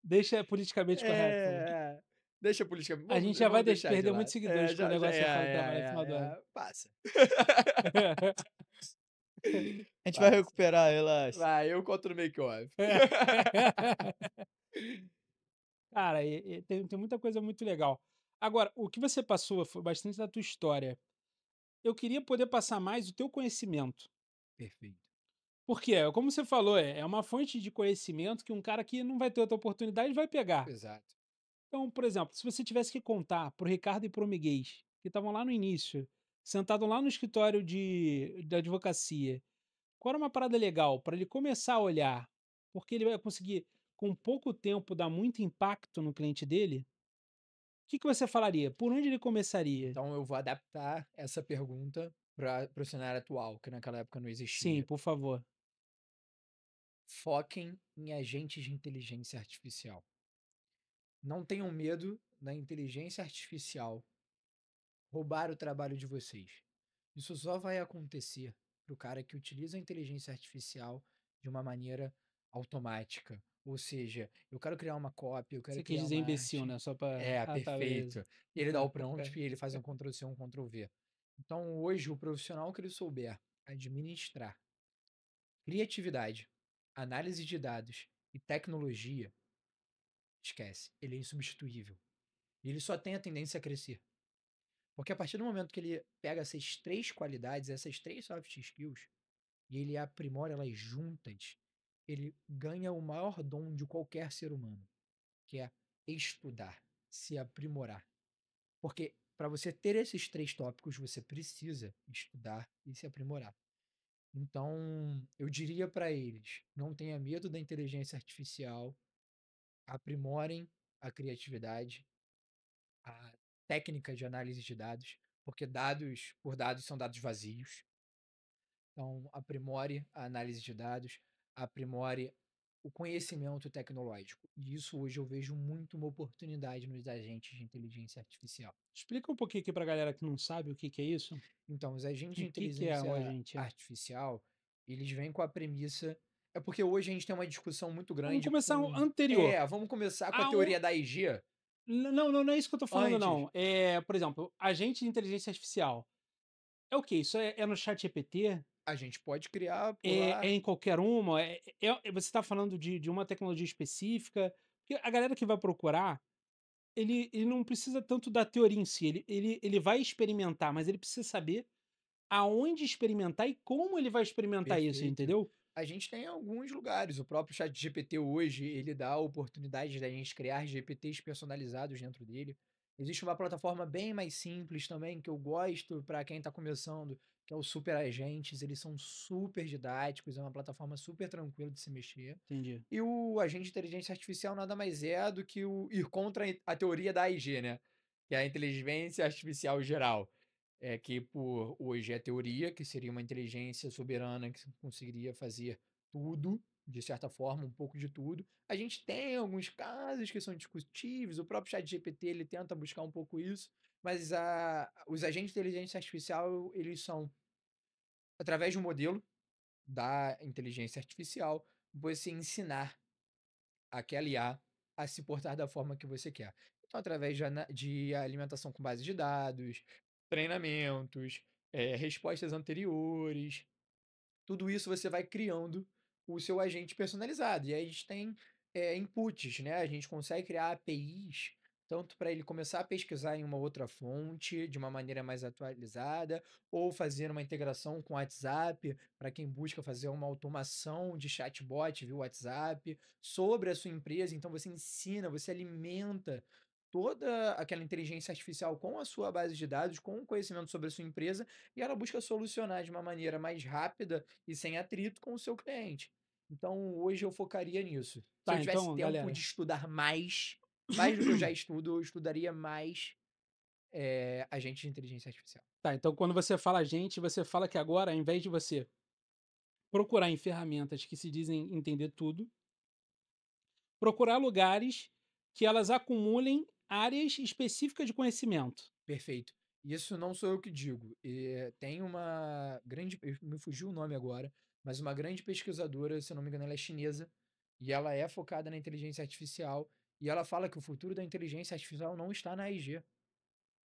Deixa politicamente correto, por favor. É, deixa a política. A gente já vai vamos deixar de perder lado. muitos seguidores com o Já, negócio que eu falo que trabalha no final do ano. Passa. A gente vai Passa. recuperar, relaxa. Vai, eu conto no make-off. Cara, tem muita coisa muito legal. Agora, o que você passou foi bastante da tua história. Eu queria poder passar mais o teu conhecimento. Perfeito. Porque, como você falou, é uma fonte de conhecimento que um cara que não vai ter outra oportunidade vai pegar. Exato. Então, por exemplo, se você tivesse que contar pro Ricardo e pro Miguel, que estavam lá no início, sentado lá no escritório da advocacia, qual era uma parada legal para ele começar a olhar? Porque ele vai conseguir, com pouco tempo, dar muito impacto no cliente dele. O que que você falaria? Por onde ele começaria? Então eu vou adaptar essa pergunta para o cenário atual, que naquela época não Sim, existia. por favor. Foquem em agentes de inteligência artificial. Não tenham medo da inteligência artificial roubar o trabalho de vocês. Isso só vai acontecer para o cara que utiliza a inteligência artificial de uma maneira automática. Ou seja, eu quero criar uma cópia, eu quero Você quis criar dizer uma imbecil, arte. né? Só pra. É, Ah, tá, beleza. perfeito. Ele dá o prompt e ele faz um Ctrl+C, um Ctrl+V. Então, hoje, o profissional que ele souber administrar criatividade, análise de dados e tecnologia, esquece. Ele é insubstituível. E ele só tem a tendência a crescer. Porque a partir do momento que ele pega essas três qualidades, essas três soft skills, e ele aprimora elas juntas, ele ganha o maior dom de qualquer ser humano, que é estudar, se aprimorar. Porque para você ter esses três tópicos, você precisa estudar e se aprimorar. Então, eu diria para eles: não tenha medo da inteligência artificial, aprimorem a criatividade, a técnica de análise de dados, porque dados por dados são dados vazios. Então, aprimore a análise de dados, aprimore o conhecimento tecnológico. E isso hoje eu vejo muito uma oportunidade nos agentes de inteligência artificial. Explica um pouquinho aqui pra galera que não sabe o que que é isso. Então, os agentes de O que é o inteligência agente? artificial, eles vêm com a premissa. É porque hoje a gente tem uma discussão muito Vamos grande começar o com. anterior. Vamos começar com a Ah, teoria da IG não é isso que eu tô falando, antes. não. Por exemplo, agente de inteligência artificial. É o quê? Isso é no chat GPT? A gente pode criar por É, lá. é em qualquer uma? Você está falando de uma tecnologia específica? Porque a galera que vai procurar, ele não precisa tanto da teoria em si. Ele vai experimentar, mas ele precisa saber aonde experimentar e como ele vai experimentar isso, Perfeito. entendeu? A gente tem alguns lugares. O próprio ChatGPT hoje, ele dá a oportunidade da gente criar GPTs personalizados dentro dele. Existe uma plataforma bem mais simples também, que eu gosto para quem está começando, que é o Super Agentes. Eles são super didáticos, é uma plataforma super tranquila de se mexer. Entendi. E o agente de inteligência artificial nada mais é do que ir contra a teoria da AIG, né? Que é a inteligência artificial geral. É que por hoje é teoria, que seria uma inteligência soberana que conseguiria fazer tudo, de certa forma, um pouco de tudo. A gente tem alguns casos que são discutíveis, o próprio ChatGPT ele tenta buscar um pouco isso, mas os agentes de inteligência artificial, eles são, através de um modelo da inteligência artificial, você ensinar aquela IA a se portar da forma que você quer. Então, através de alimentação com base de dados, treinamentos, respostas anteriores, tudo isso você vai criando o seu agente personalizado. E aí a gente tem inputs, né? A gente consegue criar APIs, tanto para ele começar a pesquisar em uma outra fonte, de uma maneira mais atualizada, ou fazer uma integração com o WhatsApp, para quem busca fazer uma automação de chatbot via WhatsApp, sobre a sua empresa. Então você ensina, você alimenta toda aquela inteligência artificial com a sua base de dados, com o conhecimento sobre a sua empresa, e ela busca solucionar de uma maneira mais rápida e sem atrito com o seu cliente. Então, hoje eu focaria nisso. Se eu Tá, tivesse então, tempo galera. de estudar mais do que eu já estudo, eu estudaria mais agente de inteligência artificial. Tá, então quando você fala gente, você fala que agora, ao invés de você procurar em ferramentas que se dizem entender tudo, procurar lugares que elas acumulem áreas específicas de conhecimento. Perfeito. Isso não sou eu que digo. Tem uma grande, me fugiu o nome agora, mas uma grande pesquisadora, se eu não me engano, ela é chinesa, e ela é focada na inteligência artificial, e ela fala que o futuro da inteligência artificial não está na AIG.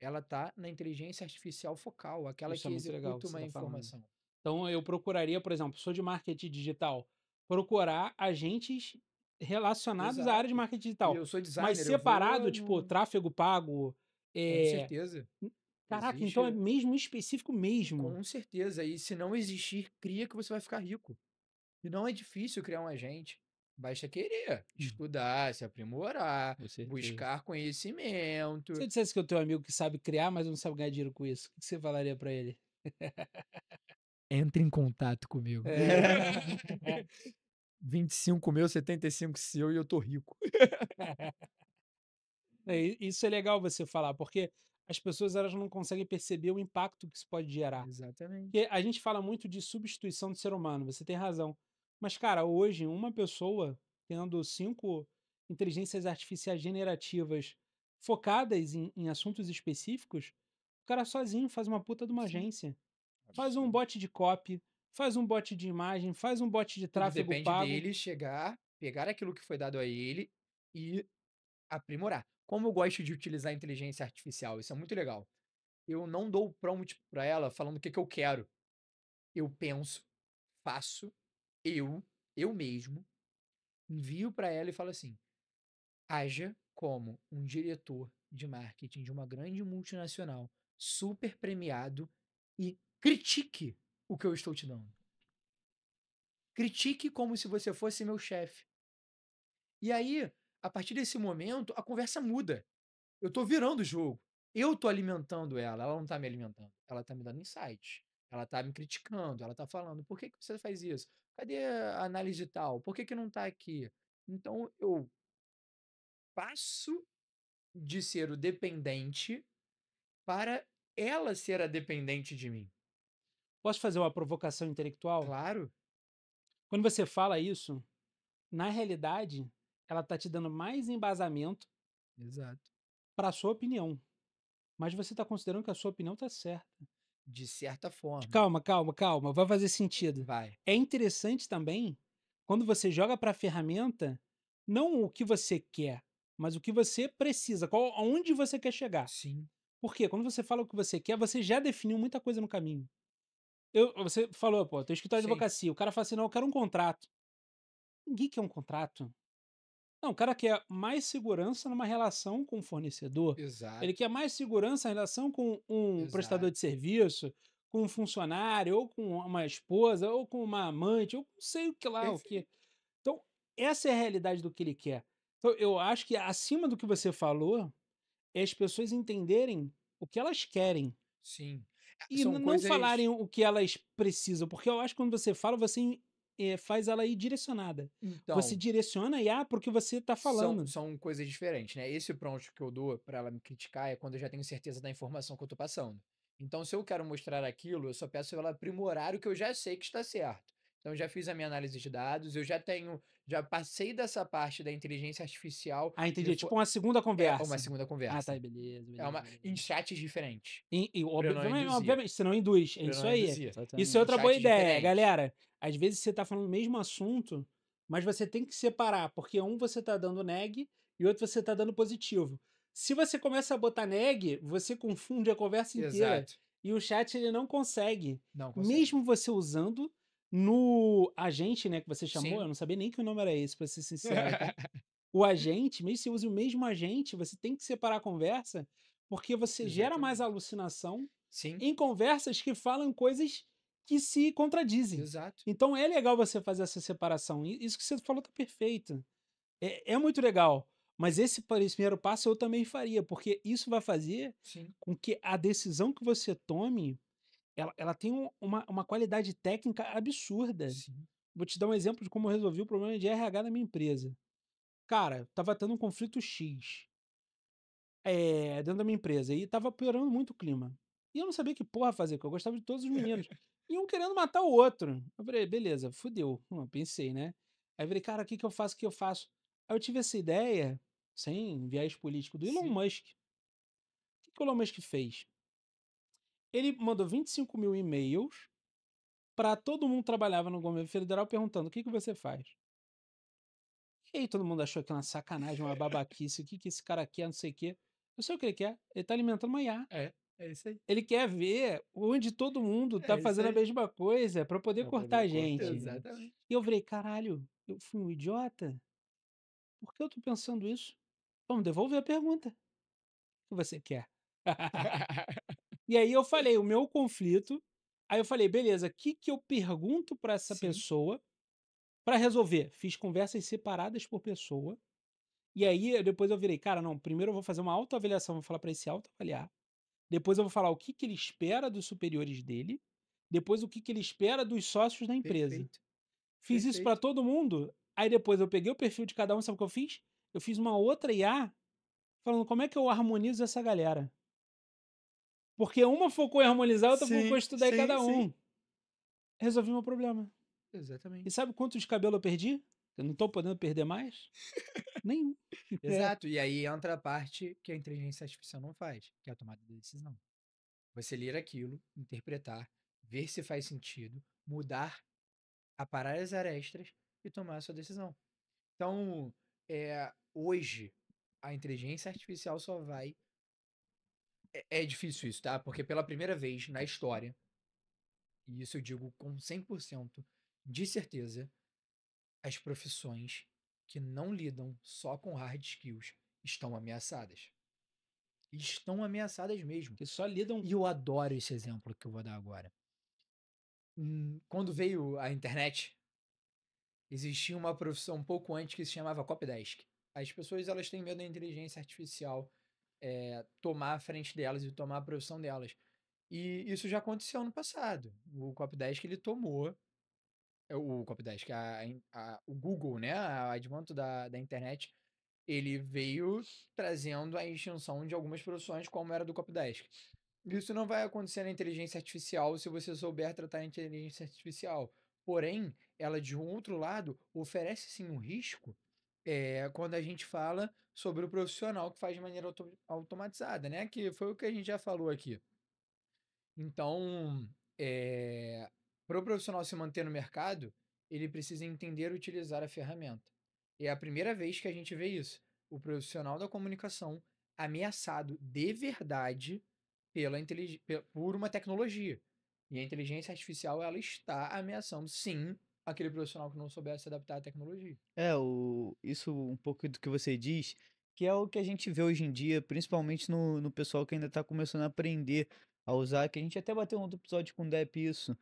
Ela está na inteligência artificial focal, aquela Isso é que muito legal o executa que você uma está falando. informação. Então eu procuraria, por exemplo, sou de marketing digital, procurar agentes relacionados à área de Exato. marketing E digital, eu sou mas designer, eu separado, vou tipo, no. tráfego pago. Com É... certeza. Caraca, então é Existe. mesmo específico mesmo. Com certeza. E se não existir, cria que você vai ficar rico. E não é difícil criar um agente. Basta querer estudar, se aprimorar, Com certeza. buscar conhecimento. Se eu dissesse que eu tenho um amigo que sabe criar, mas não sabe ganhar dinheiro com isso, o que você falaria pra ele? Entre em contato comigo. É... 25 meu, 75 seu e eu tô rico. Isso é legal você falar, porque as pessoas elas não conseguem perceber o impacto que isso pode gerar. Exatamente. Porque a gente fala muito de substituição do ser humano, você tem razão. Mas, cara, hoje, uma pessoa tendo 5 inteligências artificiais generativas focadas em assuntos específicos, o cara sozinho faz uma puta de uma Sim. agência. Faz um bot de copy, faz um bot de imagem, faz um bot de Tudo tráfego depende pago. dele chegar, pegar aquilo que foi dado a ele e aprimorar. Como eu gosto de utilizar a inteligência artificial, isso é muito legal. Eu não dou prompt para ela falando o que que eu quero. Eu penso, faço, eu, eu mesmo, envio para ela e falo assim: haja como um diretor de marketing de uma grande multinacional, super premiado, e critique o que eu estou te dando. Critique como se você fosse meu chefe. E aí, a partir desse momento, a conversa muda. Eu tô virando o jogo. Eu tô alimentando ela não tá me alimentando. Ela tá me dando insights. Ela tá me criticando, ela tá falando: "Por que que você faz isso? Cadê a análise de tal? Por que que não tá aqui?". Então eu passo de ser o dependente para ela ser a dependente de mim. Posso fazer uma provocação intelectual? Claro, Quando você fala isso, na realidade, ela tá te dando mais embasamento exato. para a sua opinião, mas você está considerando que a sua opinião está certa. De certa forma. Calma, calma, calma, vai fazer sentido. Vai. É interessante também quando você joga para a ferramenta não o que você quer, mas o que você precisa, aonde você quer chegar. Sim, Por quê? Quando você fala o que você quer, você já definiu muita coisa no caminho. Você falou, pô, teu escritório de sim. advocacia, o cara fala assim, não, eu quero um contrato. Ninguém quer um contrato. Não, o cara quer mais segurança numa relação com o fornecedor. Ele Exato, quer mais segurança em relação com um prestador exato. de serviço, com um funcionário, ou com uma esposa, ou com uma amante, ou não sei o que lá, o que. Perfeito. Então, essa é a realidade do que ele quer. Então, eu acho que acima do que você falou, é as pessoas entenderem o que elas querem Sim. e São não coisas. falarem o que elas precisam, porque eu acho que quando você fala, você faz ela ir direcionada. Você Então, direciona a IA para o que você está falando. são coisas diferentes, né? Esse prompt que eu dou para ela me criticar é quando eu já tenho certeza da informação que eu tô passando. Então, se eu quero mostrar aquilo, eu só peço ela aprimorar o que eu já sei que está certo. Então, eu já fiz a minha análise de dados, já passei dessa parte da inteligência artificial Ah, de entendi. Tipo uma segunda uma conversa. segunda Ah, tá, conversa. beleza, É beleza, uma em beleza. chats diferentes, E para eu não obviamente, induzir, obviamente, você não induz, é para eu isso não aí. induzir. Isso é Em outra boa chats ideia, diferentes. galera. Às vezes você tá falando o mesmo assunto, mas você tem que separar, porque um você tá dando neg e outro você tá dando positivo. Se você começa a botar neg, você confunde a conversa inteira Exato. e o chat ele não consegue, Não consegue. mesmo você usando No agente, né, que você chamou, eu Sim. não sabia nem que o nome era esse, pra ser sincero, tá. O agente, mesmo se você usa o mesmo agente, você tem que separar a conversa, porque você gera mais Exatamente. alucinação Sim, em conversas que falam coisas que se contradizem. exato. Então é legal você fazer essa separação, e isso que você falou tá perfeito. É muito legal, mas esse primeiro passo eu também faria, porque isso vai fazer Sim, com que a decisão que você tome, ela tenha uma qualidade técnica absurda. sim, Vou te dar um exemplo de como eu resolvi o problema de RH da minha empresa. Cara, estava tendo um conflito X, dentro da minha empresa e estava piorando muito o clima. E eu não sabia que porra fazer, porque eu gostava de todos os meninos. E um querendo matar o outro. Eu falei: "Beleza, fudeu". Pensei, né. Aí eu falei: "Cara, o que que eu faço, o que eu faço?". Aí eu tive essa ideia, sem viés político, do Elon sim. Musk. O Elon Musk fez? Ele mandou 25.000 e-mails para todo mundo que trabalhava no governo federal perguntando: "O que que você faz?". E aí todo mundo achou que era uma sacanagem, uma babaquice, o que que esse cara quer, não sei o quê. Eu sei o que ele quer, ele tá alimentando uma IA. É, é isso aí. Ele quer ver onde todo mundo tá É isso fazendo a aí. mesma coisa pra poder Pra cortar poder a cortar. gente. Exatamente. E eu falei: "Caralho, eu fui um idiota? Por que eu tô pensando isso? Vamos devolver a pergunta. O que você quer?". E aí eu falei o meu conflito, aí eu falei: "Beleza, o que que eu pergunto pra essa Sim, pessoa pra resolver?". Fiz conversas separadas por pessoa. E aí, depois eu virei: "Cara, não, primeiro eu vou fazer uma autoavaliação, vou falar para ele se autoavaliar, depois eu vou falar o que que ele espera dos superiores dele, depois o que que ele espera dos sócios da empresa". perfeito, Fiz isso para perfeito. todo mundo, aí depois eu peguei o perfil de cada um, sabe o que eu fiz? Eu fiz uma outra IA, falando: "Como é que eu harmonizo essa galera?". Porque uma focou em harmonizar, a outra focou em Sim, estudar em sim, cada sim. um. Resolvi meu problema. E Exatamente. sabe quantos cabelo eu perdi? Eu não tô podendo perder mais? Nenhum. É. Exato. E aí entra a parte que a inteligência artificial não faz, que é a tomada de decisão. Você ler aquilo, interpretar, ver se faz sentido, mudar, aparar as arestas e tomar a sua decisão. Então, hoje, a inteligência artificial só vai. É difícil isso, tá? Porque pela primeira vez na história, e isso eu digo com 100% de certeza, as profissões que não lidam só com hard skills estão ameaçadas. Estão ameaçadas mesmo. Que só lidam. E eu adoro esse exemplo que eu vou dar agora. Quando veio a internet, existia uma profissão um pouco antes que se chamava copydesk. As pessoas elas têm medo da inteligência artificial tomar a frente delas e tomar a profissão delas. E isso já aconteceu no passado. O copydesk ele tomou o copydesk, o Google, né, o advento da internet, ele veio trazendo a extinção de algumas profissões, como era do copydesk. Isso não vai acontecer na inteligência artificial se você souber tratar a inteligência artificial. Porém, ela, de um outro lado, oferece sim um risco quando a gente fala sobre o profissional que faz de maneira automatizada, né? Que foi o que a gente já falou aqui. Então, para o profissional se manter no mercado, ele precisa entender e utilizar a ferramenta. E é a primeira vez que a gente vê isso. O profissional da comunicação ameaçado de verdade por uma tecnologia. E a inteligência artificial ela está ameaçando, sim, aquele profissional que não souber se adaptar à tecnologia. Isso um pouco do que você diz, que é o que a gente vê hoje em dia, principalmente no pessoal que ainda está começando a aprender a usar, que a gente até bateu um outro episódio com o Depp isso,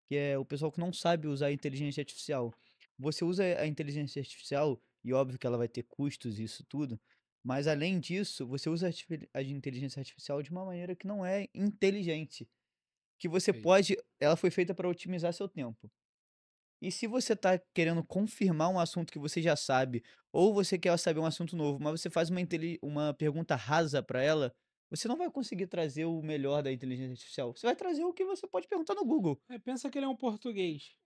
que é o pessoal que não sabe usar a inteligência artificial. Você usa a inteligência artificial, e óbvio que ela vai ter custos e isso tudo, mas além disso, você usa a inteligência artificial de uma maneira que não é inteligente, que você Perfeito. pode, ela foi feita para otimizar seu tempo. E se você está querendo confirmar um assunto que você já sabe, ou você quer saber um assunto novo, mas você faz uma pergunta rasa para ela, você não vai conseguir trazer o melhor da inteligência artificial. Você vai trazer o que você pode perguntar no Google. Pensa que ele é um português.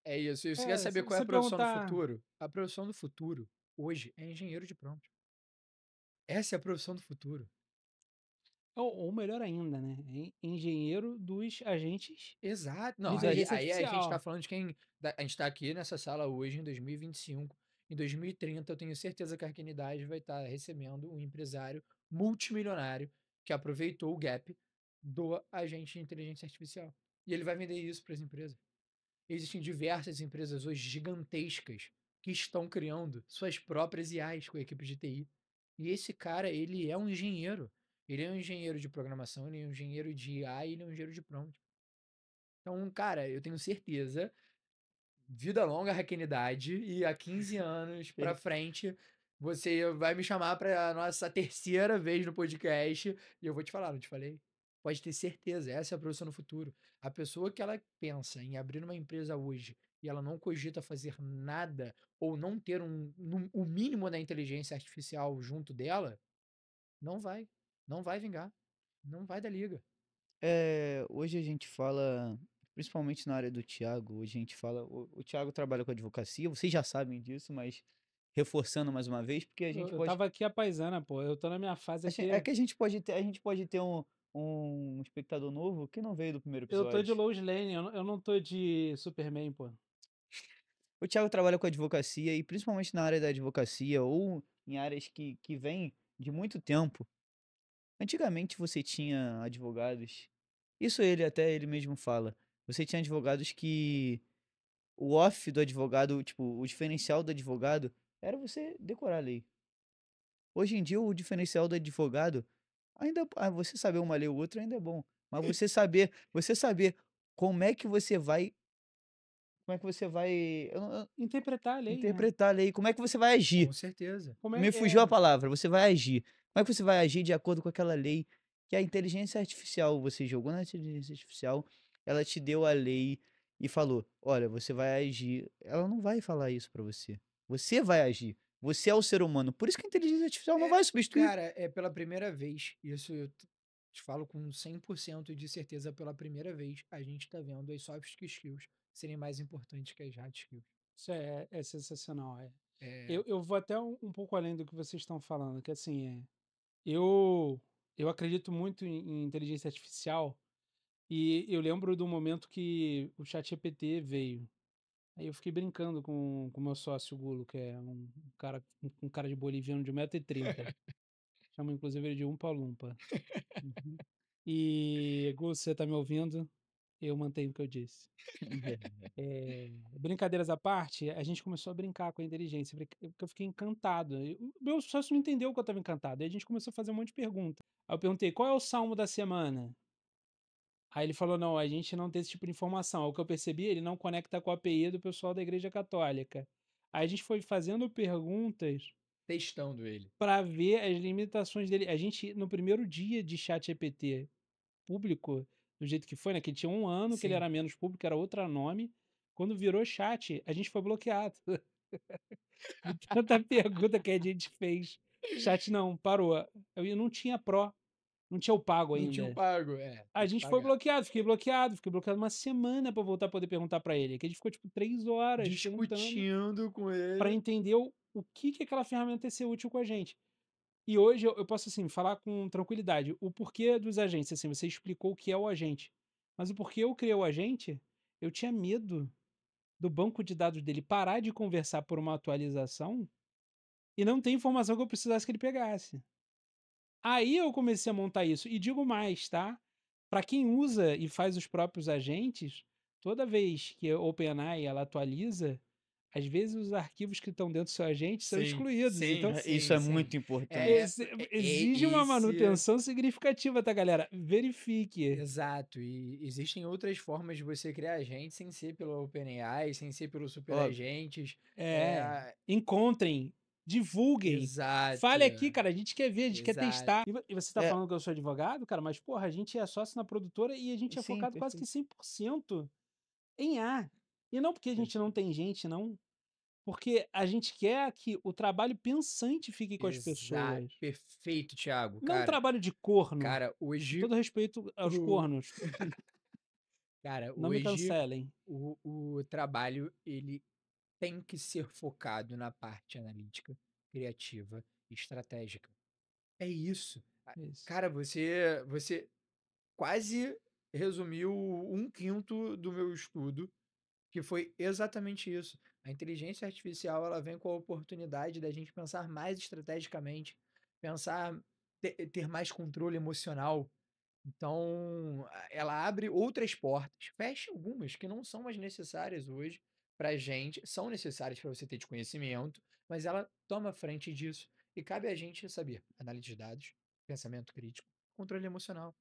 É isso. E você quer Se saber qual é a você profissão do perguntar. futuro? A profissão do futuro, hoje, é engenheiro de prompt. Essa é a profissão do futuro. Ou melhor ainda, né? Engenheiro dos agentes Exato. de Não, aí, inteligência aí a gente tá artificial. falando de quem. A gente tá aqui nessa sala hoje em 2025. Em 2030, eu tenho certeza que a Arquinidade vai estar recebendo um empresário multimilionário que aproveitou o gap do agente de inteligência artificial. E ele vai vender isso para as empresas. Existem diversas empresas hoje gigantescas que estão criando suas próprias IAs com a equipe de TI. E esse cara, ele é um engenheiro. Ele é um engenheiro de programação, ele é um engenheiro de IA e ele é um engenheiro de prompt. Então, cara, eu tenho certeza, vida longa, Raquenidade, e há 15 anos pra frente, você vai me chamar pra nossa terceira vez no podcast e eu vou te falar, não te falei? Pode ter certeza, essa é a profissão no futuro. A pessoa que ela pensa em abrir uma empresa hoje e ela não cogita fazer nada ou não ter o mínimo da inteligência artificial junto dela, não vai. Não vai vingar. Não vai dar liga. Hoje a gente fala, principalmente na área do Thiago, hoje a gente fala, o Thiago trabalha com advocacia, vocês já sabem disso, mas reforçando mais uma vez, porque a Eu gente eu pode, tava aqui a paisana, pô, eu tô na minha fase é aqui, que a gente pode ter um espectador novo que não veio do primeiro eu tô de episódio. Lois Lane, eu não tô de Superman, pô. O Thiago trabalha com advocacia e principalmente na área da advocacia ou em áreas que vêm de muito tempo. Antigamente você tinha advogados, isso ele mesmo fala, você tinha advogados que o off do advogado, tipo, o diferencial do advogado era você decorar a lei. Hoje em dia o diferencial do advogado você saber uma lei ou outra ainda é bom, mas você saber como é que você vai como é que você vai eu Interpretar a lei, né. interpretar a lei, como é que você vai Com agir. certeza. Como Me fugiu a palavra, você vai agir. Como é que você vai agir de acordo com aquela lei que a inteligência artificial, você jogou na inteligência artificial, ela te deu a lei e falou: "Olha, você vai agir". Ela não vai falar isso pra você. Você vai agir. Você é o ser humano. Por isso que a inteligência artificial não É, vai substituir. cara, é pela primeira vez, isso eu te falo com 100% de certeza, pela primeira vez, a gente tá vendo as soft skills serem mais importantes que as hard skills. Isso é sensacional, é. É, Eu vou até um pouco além do que vocês estão falando, que assim, eu eu acredito muito em inteligência artificial, e eu lembro do momento que o ChatGPT veio. Aí eu fiquei brincando com o meu sócio Gulo, que é um cara de boliviano de 1,30 m. Chamo inclusive ele de Umpa Lumpa. Uhum. E, Gu, se você tá me ouvindo, eu mantenho o que eu disse. Brincadeiras à parte, a gente começou a brincar com a inteligência, porque eu fiquei encantado. O meu sócio não entendeu que eu estava encantado. Aí a gente começou a fazer um monte de pergunta. Aí eu perguntei: "Qual é o salmo da semana?" Aí ele falou: "Não, a gente não tem esse tipo de informação." O que eu percebi, ele não conecta com a API do pessoal da igreja católica. Aí a gente foi fazendo perguntas testando ele. para ver as limitações dele. A gente, no primeiro dia de ChatGPT público, do jeito que foi, né, que tinha 1 ano que ele Sim. era menos público, era outro nome. Quando virou chat, a gente foi bloqueado. De tanta pergunta que a gente fez. Chat não, parou. Eu não tinha Pro, não tinha o pago Não tinha o ainda. pago, A tem que gente foi pagar. bloqueado, fiquei bloqueado uma semana pra voltar a poder perguntar pra ele, que a gente ficou, tipo, 3 horas perguntando Discutindo com pra ele. entender o que aquela ferramenta ia ser útil com a gente. E hoje eu posso, assim, falar com tranquilidade, o porquê dos agentes, assim, você explicou o que é o agente, mas o porquê eu criei o agente, eu tinha medo do banco de dados dele parar de conversar por uma atualização e não ter informação que eu precisasse que ele pegasse. Aí eu comecei a montar isso. E digo mais, tá? Para quem usa e faz os próprios agentes, toda vez que a OpenAI ela atualiza, às vezes os arquivos que estão dentro do seu agente são Sim, excluídos. sim, Então, Isso sim, é sim. muito importante. É, exige uma esse manutenção significativa, tá, galera? Verifique. exato, e existem outras formas de você criar agente sem ser pelo OpenAI, sem ser pelos Ó, superagentes. É. É, Encontrem, divulguem. exato, Fale aqui, cara. A gente quer ver, a gente quer exato. testar. E você tá é, falando que eu sou advogado, cara, mas, porra, a gente é sócio na produtora e a gente é sim, focado quase que perfeito, 100% em A. E não porque a gente não perfeito. tem gente, não. Porque a gente quer que o trabalho pensante fique com as Exato, pessoas. perfeito, Thiago. Não um trabalho de corno. Cara, Com hoje todo respeito aos o cornos. cara, Não me hoje cancelem. o trabalho ele tem que ser focado na parte analítica, criativa e estratégica. É isso. Isso. Cara, você quase resumiu 1/5 do meu estudo, que foi exatamente isso. A inteligência artificial, ela vem com a oportunidade da gente pensar mais estrategicamente, pensar ter mais controle emocional. Então, ela abre outras portas, fecha algumas que não são mais necessárias hoje pra gente, são necessárias para você ter de conhecimento, mas ela toma frente disso. E cabe a gente saber análise de dados, pensamento crítico, controle emocional.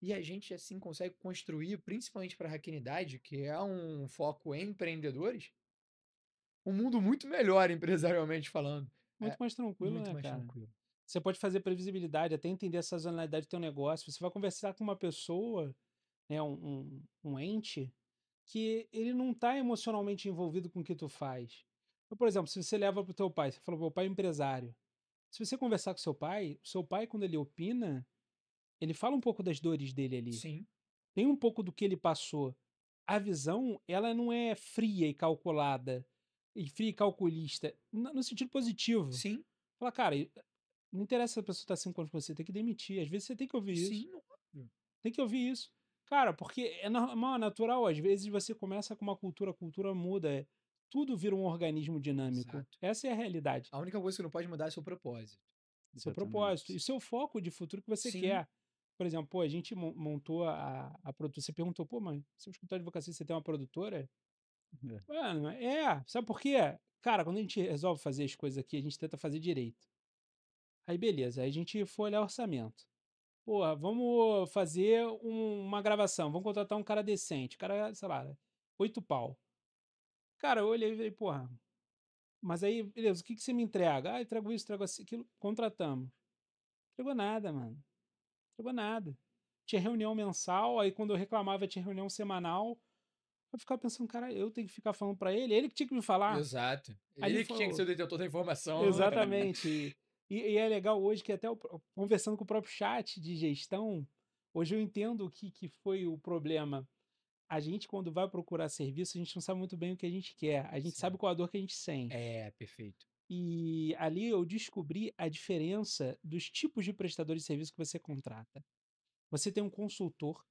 E a gente, assim, consegue construir, principalmente para a Hacknidade, que é um foco em empreendedores, um mundo muito melhor empresarialmente falando. Muito É mais tranquilo, muito né, mais cara? tranquilo. Você pode fazer previsibilidade, até entender a sazonalidade do teu negócio. Você vai conversar com uma pessoa, né, um ente, que ele não está emocionalmente envolvido com o que tu faz. Então, por exemplo, se você leva para o teu pai, você falou, meu pai é empresário. Se você conversar com o seu pai, quando ele opina, ele fala um pouco das dores dele ali. Sim, Tem um pouco do que ele passou. A visão, ela não é fria e calculada, e fria e calculista, no sentido positivo. sim, Fala, cara, não interessa se a pessoa está 5 anos com você, tem que demitir. Às vezes você tem que ouvir isso. sim, óbvio. Tem que ouvir isso. Cara, porque é normal, é natural. Às vezes você começa com uma cultura, a cultura muda. Tudo vira um organismo dinâmico. Exato. Essa é a realidade. A única coisa que não pode mudar é seu propósito. Seu propósito e Exatamente. seu foco de futuro que você Sim, quer. Por exemplo, pô, a gente montou a produtora. Você perguntou, pô, mãe, seu escritório de advocacia, você tem uma produtora? É. Mano, sabe por quê? Cara, quando a gente resolve fazer as coisas aqui, a gente tenta fazer direito. Aí beleza, aí a gente foi olhar orçamento. Porra, vamos fazer uma gravação, vamos contratar um cara decente. Cara, sei lá, 8 pau. Cara, eu olhei e falei, porra, mas aí, beleza, o que você me entrega? Ah, eu entrego isso, entrego aquilo, contratamos. Não entregou nada, mano. Não entregou nada. Tinha reunião mensal, aí quando eu reclamava tinha reunião semanal. Eu ficava pensando, cara, eu tenho que ficar falando pra ele que tinha que me falar. exato. Aí ele Ele que tinha que ser falou, o detentor da informação. exatamente. E é legal hoje que até conversando com o próprio chat de gestão, hoje eu entendo o que foi o problema. A gente, quando vai procurar serviço, a gente não sabe muito bem o que a gente quer. A gente sabe Sim. qual a dor que a gente sente. É, perfeito. E ali eu descobri a diferença dos tipos de prestadores de serviço que você contrata. Você tem um consultor,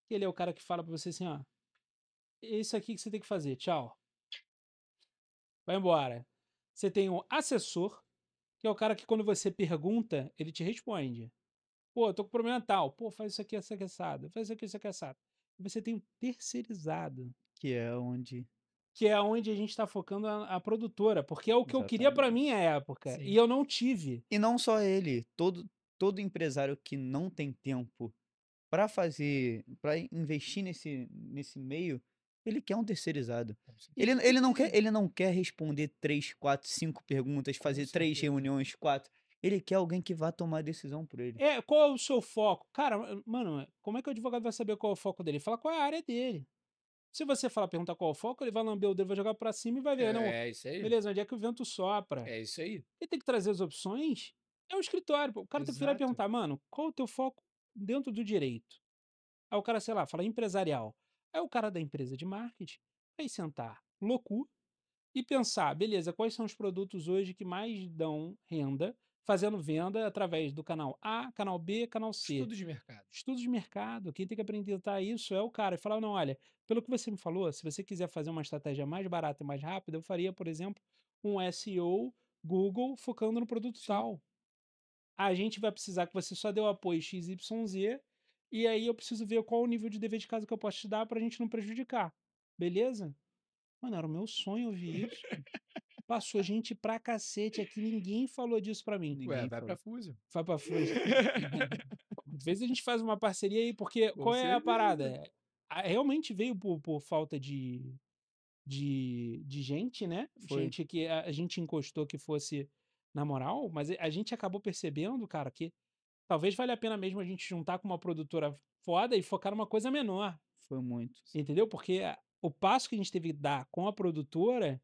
que ele é o cara que fala pra você assim, ó, isso aqui que você tem que fazer, tchau, vai embora. Você tem um assessor, que é o cara que quando você pergunta, ele te responde. Pô, eu tô com problema tal. Pô, faz isso aqui assado. Faz isso aqui assado. E você tem o terceirizado, Que é onde. que é onde a gente tá focando a produtora, porque é o que eu queria pra Exatamente. minha época, e Sim. eu não tive. E não só ele, todo empresário que não tem tempo para fazer, para investir nesse meio, ele quer um terceirizado. Com Ele certeza. ele não quer responder 3, 4, 5 perguntas, Com fazer 3 certeza. reuniões, 4. Ele quer alguém que vá tomar a decisão por ele. Qual é o seu foco? Cara, mano, como é que o advogado vai saber qual é o foco dele? Fala qual é a área dele. Se você falar, perguntar qual é o foco, ele vai lamber o dedo, vai jogar pra cima e vai ver, não, É isso aí. beleza, onde é que o vento sopra? É isso aí. Ele tem que trazer as opções, é o escritório, pô. O cara tem que virar e Exato. perguntar, mano, qual é o teu foco dentro do direito? Aí o cara, sei lá, fala empresarial. Aí o cara da empresa de marketing vai sentar louco e pensar, beleza, quais são os produtos hoje que mais dão renda, fazendo venda através do canal A, canal B, canal C. Estudo de mercado. Estudos de mercado, quem tem que apresentar isso é o cara. E falar, não, olha, pelo que você me falou, se você quiser fazer uma estratégia mais barata e mais rápida, eu faria, por exemplo, um SEO Google focando no produto Sim. tal. A gente vai precisar que você só dê o apoio XYZ, e aí eu preciso ver qual o nível de dever de casa que eu posso te dar pra gente não prejudicar. Beleza? Mano, era o meu sonho ouvir isso. Passou gente pra cacete aqui, ninguém falou disso pra mim. Ué, Ninguém vai pra falou. Fusion. Vai pra frente. Às vezes a gente faz uma parceria aí, porque Com qual é a parada? certeza. Realmente veio por falta de gente, né? Foi. Gente que a gente encostou que fosse na moral, mas a gente acabou percebendo, cara, que talvez valha a pena mesmo a gente juntar com uma produtora foda e focar numa coisa menor, Foi muito. entendeu? Porque o passo que a gente teve que dar com a produtora,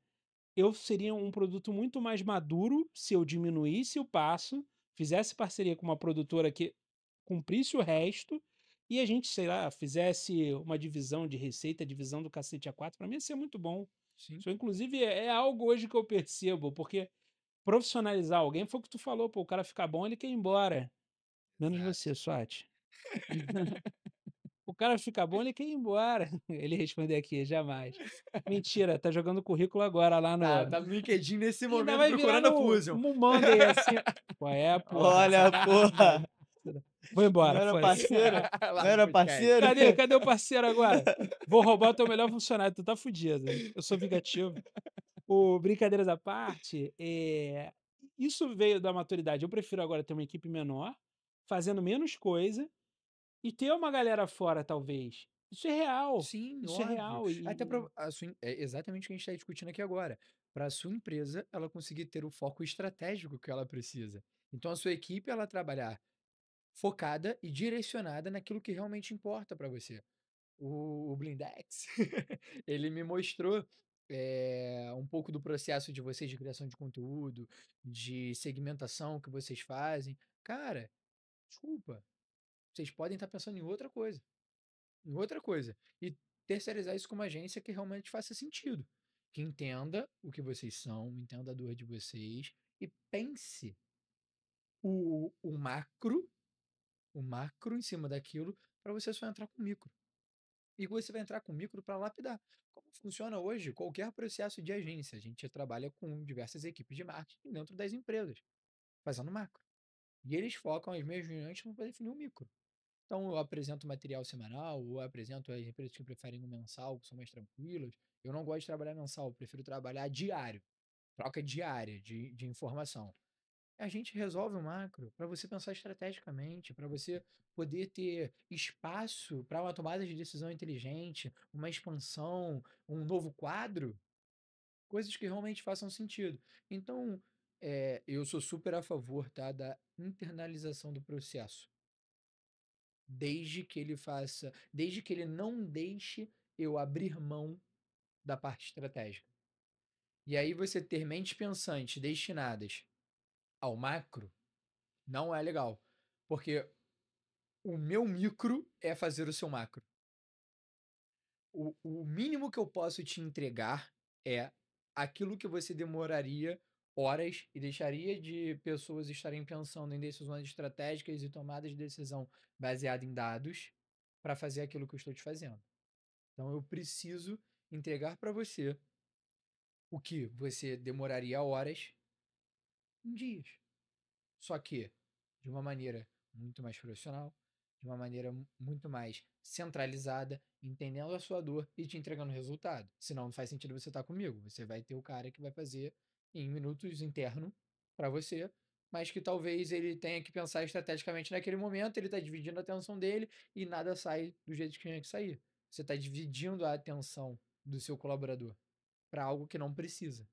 eu seria um produto muito mais maduro se eu diminuísse o passo, fizesse parceria com uma produtora que cumprisse o resto e a gente, sei lá, fizesse uma divisão de receita, divisão do cacete a quatro, para mim ia ser muito bom. Sim. Isso, inclusive, é algo hoje que eu percebo, porque profissionalizar alguém foi o que tu falou, pô, o cara ficar bom, ele quer ir embora. Menos Exato. você, Swat. O cara fica bom, ele quer ir embora. Ele responder aqui, jamais. Mentira, tá jogando currículo agora lá no. Tá no LinkedIn nesse Ainda momento vai virar procurando a no Fusion. Monday assim. Qual é, porra? Olha, Sacanagem. porra! Vou Não embora, era foi. parceiro? Não Larga o era podcast. parceiro? Cadê o parceiro agora? Vou roubar o teu melhor funcionário, tu tá fudido. Eu sou vingativo. Brincadeiras à parte, isso veio da maturidade. Eu prefiro agora ter uma equipe menor, fazendo menos coisa, e ter uma galera fora, talvez. Isso é real. Sim, Isso é óbvio. real. Até para é exatamente o que a gente está discutindo aqui agora. Para a sua empresa, ela conseguir ter o foco estratégico que ela precisa. Então, a sua equipe, ela trabalhar focada e direcionada naquilo que realmente importa para você. O Blindex, ele me mostrou um pouco do processo de vocês de criação de conteúdo, de segmentação que vocês fazem. Cara, desculpa, vocês podem estar pensando em outra coisa, e terceirizar isso com uma agência que realmente faça sentido, que entenda o que vocês são, entenda a dor de vocês e pense o macro, o macro em cima daquilo para você só entrar com o micro. E você vai entrar com o micro para lapidar. Como funciona hoje qualquer processo de agência? A gente trabalha com diversas equipes de marketing dentro das empresas, fazendo macro. E eles focam as minhas reuniões para definir o micro. Então, eu apresento material semanal, ou apresento as empresas que preferem no mensal, que são mais tranquilas. Eu não gosto de trabalhar mensal, eu prefiro trabalhar diário, troca diária de informação. A gente resolve o macro para você pensar estrategicamente, para você poder ter espaço para uma tomada de decisão inteligente, uma expansão, um novo quadro, coisas que realmente façam sentido. Então, eu sou super a favor, tá, da internalização do processo, desde que ele não deixe eu abrir mão da parte estratégica. E aí você ter mentes pensantes destinadas ao macro não é legal, porque o meu micro é fazer o seu macro. O mínimo que eu posso te entregar é aquilo que você demoraria horas e deixaria de pessoas estarem pensando em decisões estratégicas e tomadas de decisão baseada em dados para fazer aquilo que eu estou te fazendo. Então eu preciso entregar para você o que você demoraria horas em dias. Só que de uma maneira muito mais profissional, de uma maneira muito mais centralizada, entendendo a sua dor e te entregando resultado. Senão não faz sentido você estar comigo. Você vai ter o cara que vai fazer em minutos interno para você, mas que talvez ele tenha que pensar estrategicamente naquele momento, ele está dividindo a atenção dele e nada sai do jeito que tinha que sair. Você está dividindo a atenção do seu colaborador para algo que não precisa.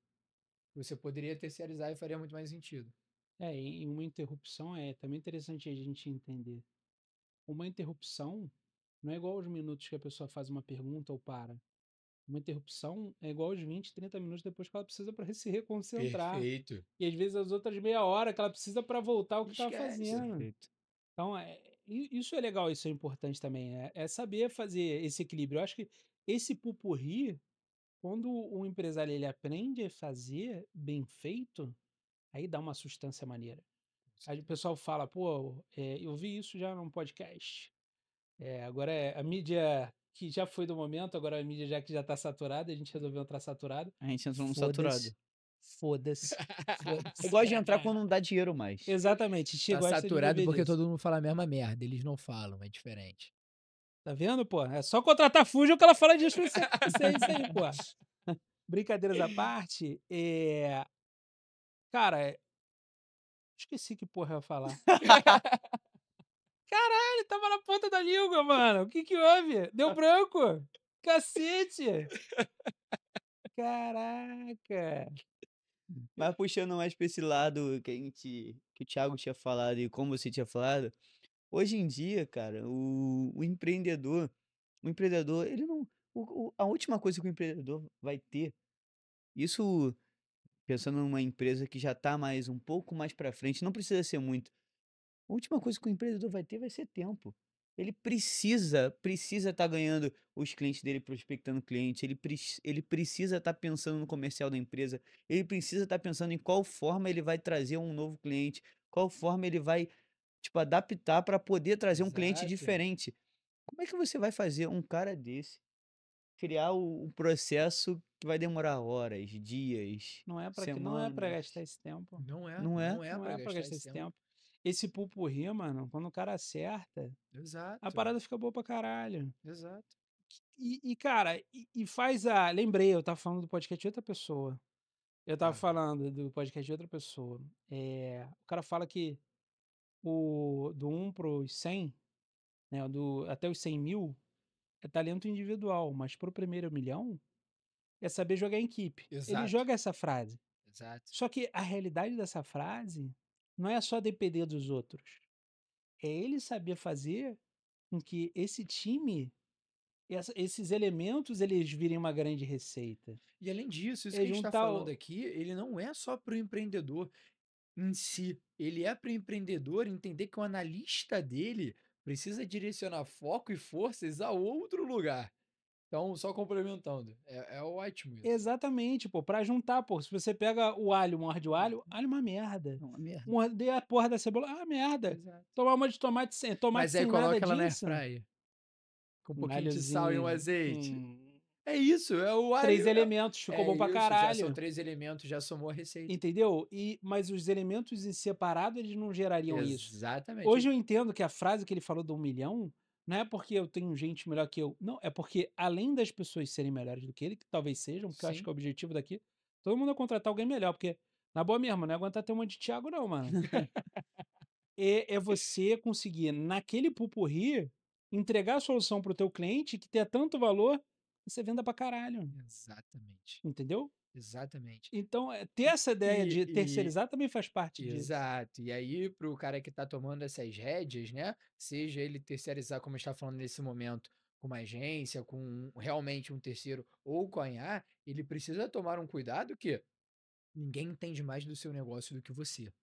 Você poderia terceirizar e faria muito mais sentido. E uma interrupção é também interessante a gente entender. Uma interrupção não é igual aos minutos que a pessoa faz uma pergunta ou para. Uma interrupção é igual aos 20, 30 minutos depois que ela precisa para se reconcentrar. Perfeito. E às vezes as outras meia hora que ela precisa para voltar ao que estava Esquece. fazendo. Perfeito. Então, isso é legal, isso é importante também. É saber fazer esse equilíbrio. Eu acho que esse pupurri, quando o empresário ele aprende a fazer bem feito, aí dá uma sustância maneira. Aí o pessoal fala, pô, eu vi isso já num podcast. Agora a mídia que já foi do momento, agora a mídia já que já tá saturada, a gente resolveu entrar saturado. A gente entrou no Foda-se. saturado. Foda-se. Eu Foda-se. gosto de entrar quando não dá dinheiro mais. Exatamente, a gente Tá gosta de saturado beber porque disso. todo mundo fala a mesma merda. Eles não falam, é diferente. Tá vendo, pô? É só contratar Fusion que ela fala disso. Isso aí, pô. Brincadeiras à parte, cara, esqueci que porra eu ia falar. Caralho, tava na ponta da língua, mano. O que que houve? Deu branco. Cacete. Caraca. Mas puxando mais pra esse lado que o Thiago tinha falado e como você tinha falado, hoje em dia, cara, o empreendedor, ele não. A última coisa que o empreendedor vai ter, isso pensando numa empresa que já tá mais um pouco mais pra frente, não precisa ser muito. A última coisa que o empreendedor vai ter vai ser tempo. Ele precisa estar ganhando os clientes dele, prospectando cliente, ele precisa estar pensando no comercial da empresa, ele precisa estar pensando em qual forma ele vai trazer um novo cliente, qual forma ele vai, tipo, adaptar para poder trazer um cliente Exato. diferente. Como é que você vai fazer um cara desse criar o processo que vai demorar horas, dias, Não é para gastar semanas? esse tempo. Não é, Não é? não é Não para é para gastar gastar esse esse tempo. tempo. esse pupurri, mano, quando o cara acerta, a Exato, parada fica boa pra caralho. exato. Cara, faz a. Lembrei, eu tava falando do podcast de outra pessoa. Eu tava Ah, falando do podcast de outra pessoa. O cara fala que do 1 pros 100, né? Até os 100 mil é talento individual, mas pro primeiro milhão é saber jogar em equipe. Ele exato, joga essa frase. exato. Só que a realidade dessa frase não é só depender dos outros. É ele saber fazer com que esse time, esses elementos, eles virem uma grande receita. E além disso, isso É que a gente está juntar falando aqui, ele não é só para o empreendedor em si, ele é para o empreendedor entender que o analista dele precisa direcionar foco e forças a outro lugar. Então, só complementando, é ótimo isso. Exatamente, pô, pra juntar, pô. Se você pega o alho, morde o alho é uma merda. É uma merda. Morder a porra da cebola, é uma merda. Exato. Tomar uma de tomate Mas aí sem nada coloca ela na disso. airfryer, com um Um pouquinho de sal e um alhozinho. azeite. É isso, é o 3 alho. elementos, ficou É bom pra isso, já são caralho. 3 elementos, já somou a receita. Entendeu? Mas os elementos em separado, eles não gerariam isso. Hoje Exatamente. eu entendo que a frase que ele falou do 1 milhão não é porque eu tenho gente melhor que eu. Não, é porque além das pessoas serem melhores do que ele, que talvez sejam, porque eu acho Sim. que é o objetivo daqui, todo mundo é contratar alguém melhor, porque, na boa mesmo, não é aguentar ter um monte de Thiago, não, mano. É você conseguir, naquele pupurri, entregar a solução pro teu cliente que tenha tanto valor que você venda pra caralho. Exatamente. Entendeu? Exatamente. Então, ter essa ideia E de terceirizar também faz parte disso. exato. E aí, para o cara que está tomando essas rédeas, né, seja ele terceirizar, como a gente tá falando nesse momento, com uma agência, com realmente um terceiro ou com a IA, ele precisa tomar um cuidado que ninguém entende mais do seu negócio do que você.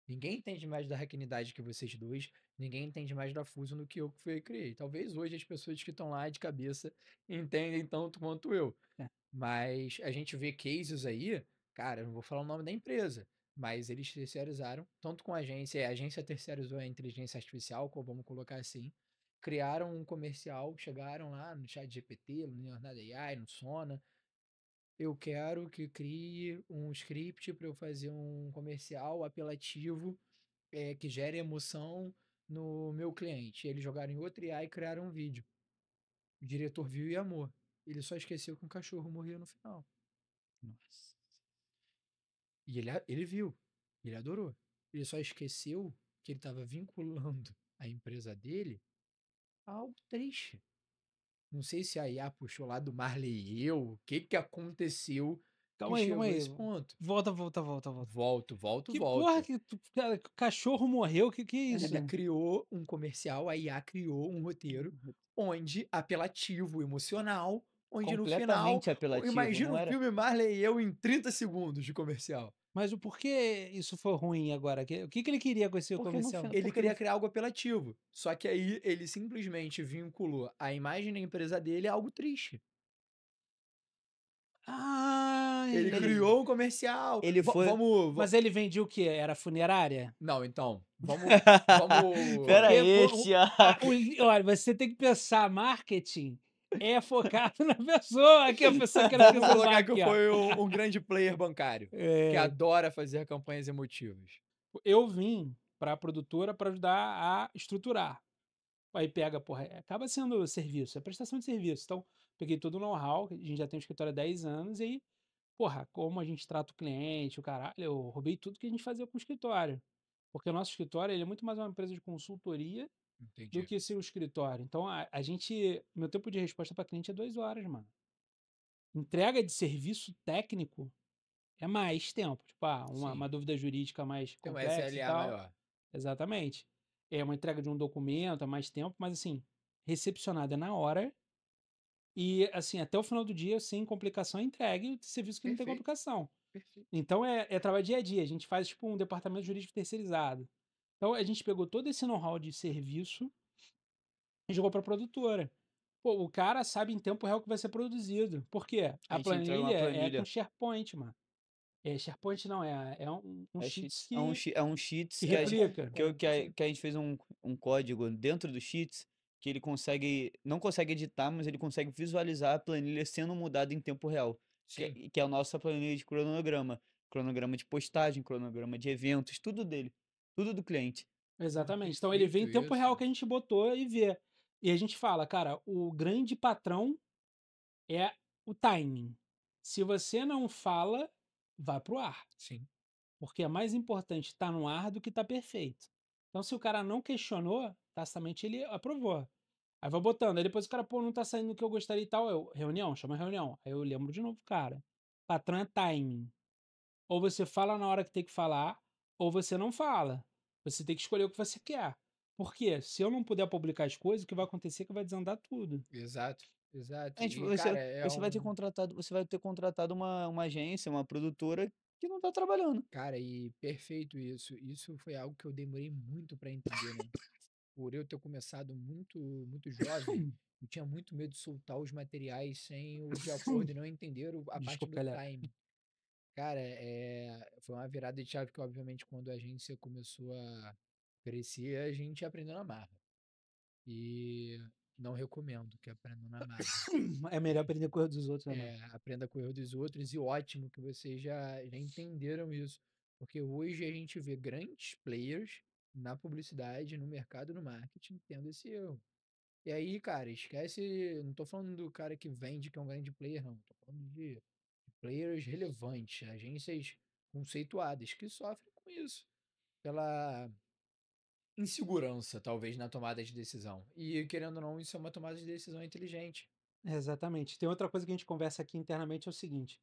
Ninguém entende mais da Hacknidade que vocês dois, ninguém entende mais da Fusion do que eu que fui criei. Talvez hoje as pessoas que estão lá de cabeça entendem tanto quanto eu. É. Mas a gente vê cases aí, cara, eu não vou falar o nome da empresa, mas eles terceirizaram, tanto com a agência terceirizou a inteligência artificial, como vamos colocar assim, criaram um comercial, chegaram lá no chat GPT, no Leonardo AI, no Sona, eu quero que crie um script para eu fazer um comercial apelativo que gere emoção no meu cliente. Eles jogaram em outro IA e criaram um vídeo. O diretor viu e amou. Ele só esqueceu que um cachorro morria no final. Nossa. E ele viu, ele adorou. Ele só esqueceu que ele estava vinculando a empresa dele a algo triste. Não sei se a IA puxou lá do Marley e eu, o que que aconteceu que Calma chegou a aí. esse ponto. Volta. Que porra Volto. que cachorro morreu? Que é isso? Ela criou um comercial, a IA criou um roteiro onde apelativo, emocional, onde no final, Completamente apelativo, imagina não um era? filme Marley e eu em 30 segundos de comercial. Mas o porquê isso foi ruim agora? O que ele queria com esse Porque no comercial? final, Ele porque no queria criar algo apelativo, só que aí ele simplesmente vinculou a imagem da empresa dele a algo triste. Ele Ai, criou um comercial. ele foi. mas ele vendia o quê? Era funerária? Não, então, vamos. Pera Porque, aí, Thiago. olha, você tem que pensar, marketing é focado na pessoa, que a pessoa quer Vamos precisar colocar que aqui, ó. foi um grande player bancário que É, adora fazer campanhas emotivas. eu vim para a produtora para ajudar a estruturar. Aí pega, porra, acaba sendo serviço, é prestação de serviço. Então, peguei todo o know-how, que a gente já tem um escritório há 10 anos, e aí, porra, como a gente trata o cliente, o caralho, eu roubei tudo que a gente fazia com o escritório. Porque o nosso escritório, ele é muito mais uma empresa de consultoria do Entendi. que ser um escritório. Então, meu tempo de resposta para cliente é 2 horas, mano. Entrega de serviço técnico é mais tempo. Tipo, uma Sim. dúvida jurídica mais Tem um complexa e SLA tal. maior. Exatamente. É uma entrega de um documento, é mais tempo, mas assim, recepcionada na hora e assim, até o final do dia, sem complicação, é entregue o serviço que não tem Perfeito. complicação. Perfeito. Então é trabalho dia a dia, a gente faz tipo um departamento jurídico terceirizado. Então a gente pegou todo esse know-how de serviço e jogou para a produtora. Pô, o cara sabe em tempo real o que vai ser produzido. Por quê? A A gente entrega uma planilha é com planilha. SharePoint, mano. SharePoint não, é um É Sheets Sheets, é um que Sheets replica. que a gente fez um código dentro do Sheets que ele consegue, não consegue editar, mas ele consegue visualizar a planilha sendo mudada em tempo real, Sim. que é a nossa planilha de cronograma de postagem, cronograma de eventos, tudo dele. Tudo do cliente. Exatamente. Então ele vê em tempo real o que a gente botou e vê. E a gente fala, cara, o grande patrão é o timing. Se você não fala, vai pro ar. Sim. Porque é mais importante estar no ar do que estar perfeito. Então, se o cara não questionou, tacitamente ele aprovou. Aí vai botando. Aí depois o cara, pô, não tá saindo o que eu gostaria e tal. Eu, reunião, chama reunião. Aí eu lembro de novo, cara. Patrão é timing. Ou você fala na hora que tem que falar, ou você não fala. Você tem que escolher o que você quer. Por quê? Se eu não puder publicar as coisas, o que vai acontecer é que vai desandar tudo. Exato, exato. É, tipo, E, cara, é você vai ter contratado uma agência, uma produtora que não tá trabalhando. cara, e perfeito isso. Isso foi algo que eu demorei muito pra entender, né? Por eu ter começado muito jovem, eu tinha muito medo de soltar os materiais sem o de acordo e não entender a parte Desculpa, do galera. time. Cara, foi uma virada de chave que, obviamente, quando a agência começou a crescer, a gente aprendeu na marra. E não recomendo que aprendam na marra. É melhor aprender coisa dos outros, né, mano? Aprenda com o erro dos outros e ótimo que vocês já entenderam isso. Porque hoje a gente vê grandes players na publicidade, no mercado, no marketing, tendo esse erro. E aí, cara, esquece. Não tô falando do cara que vende, que é um grande player, não. Tô falando de players relevantes, agências conceituadas que sofrem com isso. Pela insegurança, talvez, na tomada de decisão. E, querendo ou não, isso é uma tomada de decisão inteligente. Exatamente. Tem outra coisa que a gente conversa aqui internamente, é o seguinte.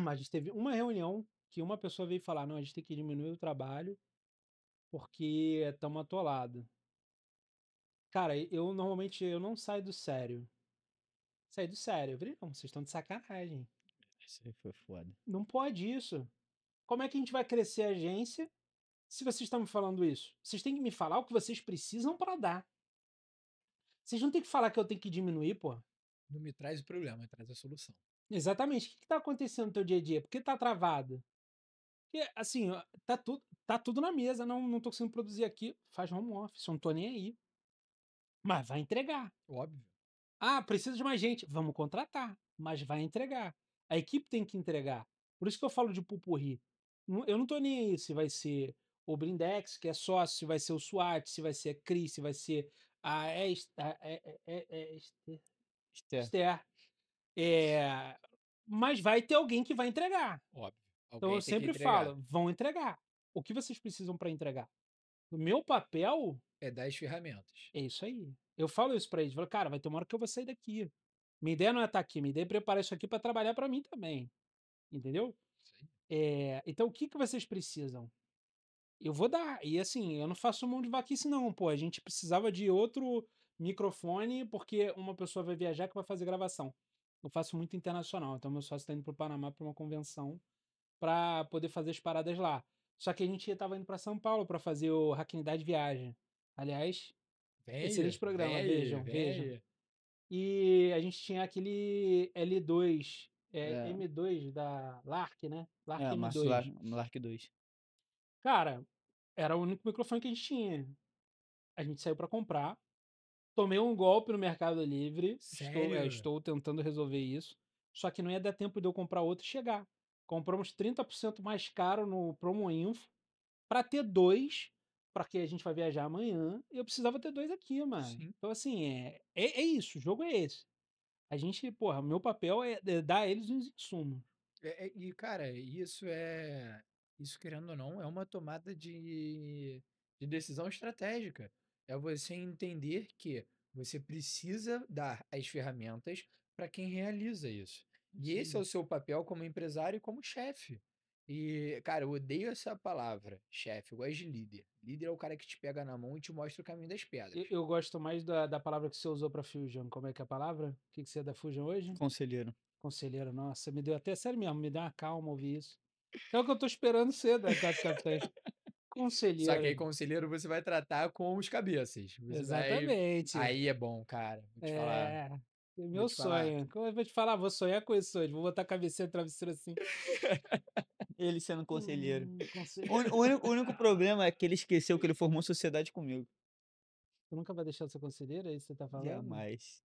A gente teve uma reunião que uma pessoa veio falar, não, a gente tem que diminuir o trabalho porque estamos atolados. Cara, eu normalmente eu não saio do sério. Saí do sério. Eu falei, não, vocês estão de sacanagem. Isso aí foi foda. Não pode isso. Como é que a gente vai crescer a agência se vocês estão me falando isso? Vocês têm que me falar o que vocês precisam para dar. Vocês não têm que falar que eu tenho que diminuir, pô. Não me traz o problema, traz a solução. Exatamente. O que está acontecendo no teu dia a dia? Por que tá travado? Porque, assim, ó, tá tudo na mesa. Não tô conseguindo produzir aqui. Faz home office, eu não tô nem aí. Mas vai entregar. Óbvio. Ah, precisa de mais gente. Vamos contratar, mas vai entregar. A equipe tem que entregar. Por isso que eu falo de pupurri. Eu não tô nem aí se vai ser o Blindex, que é sócio, se vai ser o SWAT, se vai ser a Cris, se vai ser a Esther. Esther. Mas vai ter alguém que vai entregar. Óbvio. Então Alguém eu tem que sempre entregar. falo, vão entregar. O que vocês precisam para entregar? O meu papel É dar as ferramentas. é isso aí. Eu falo isso pra eles. Falo, cara, vai ter uma hora que eu vou sair daqui. Minha ideia não é estar aqui, minha ideia é preparar isso aqui para trabalhar para mim também. Entendeu? Isso aí. Então, o que, que vocês precisam? Eu vou dar. E assim, eu não faço mão de vaquice, não. Pô, a gente precisava de outro microfone porque uma pessoa vai viajar que vai fazer gravação. Eu faço muito internacional. Então, meu sócio está indo para o Panamá para uma convenção para poder fazer as paradas lá. Só que a gente estava indo para São Paulo para fazer o Hacknidade Viagem. Aliás, excelente Vem programa. aí, Vejam, vem vejam. aí. E a gente tinha aquele L2, É, M2 da Lark, né? Lark Márcio M2. Lark 2. Cara, era o único microfone que a gente tinha. A gente saiu para comprar. Tomei um golpe no Mercado Livre. Sério? Estou tentando resolver isso. Só que não ia dar tempo de eu comprar outro e chegar. Compramos 30% mais caro no Promo Info para ter dois, porque a gente vai viajar amanhã. E eu precisava ter dois aqui, mano. Sim. Então, assim, é isso. O jogo é esse. A gente, porra, meu papel é dar a eles os insumos. E, cara, isso querendo ou não, é uma tomada de decisão estratégica. É você entender que você precisa dar as ferramentas para quem realiza isso. E Isso esse é aí. o seu papel como empresário e como chefe. E, cara, eu odeio essa palavra, chefe. Eu gosto de líder. Líder é o cara que te pega na mão e te mostra o caminho das pedras. Eu gosto mais da palavra que você usou para Fusion. Como é que é a palavra? O que você é da Fusion hoje? Conselheiro. Conselheiro, nossa, me deu até, sério mesmo, me deu uma calma ouvir isso. É o que eu tô esperando ser da Gato Capitães. Só que aí, Conselheiro. conselheiro, você vai tratar com os cabeças. Você vai. Exatamente. Aí é bom, cara. Vou te falar. É. É Vou meu te falar. sonho. Como eu vou te falar, vou sonhar com isso hoje. Vou botar a cabeceira e travesseiro assim. Ele sendo conselheiro. Conselheiro. O único problema é que ele esqueceu que ele formou sociedade comigo. Tu nunca vai deixar de ser conselheiro? É isso que você tá falando? Jamais.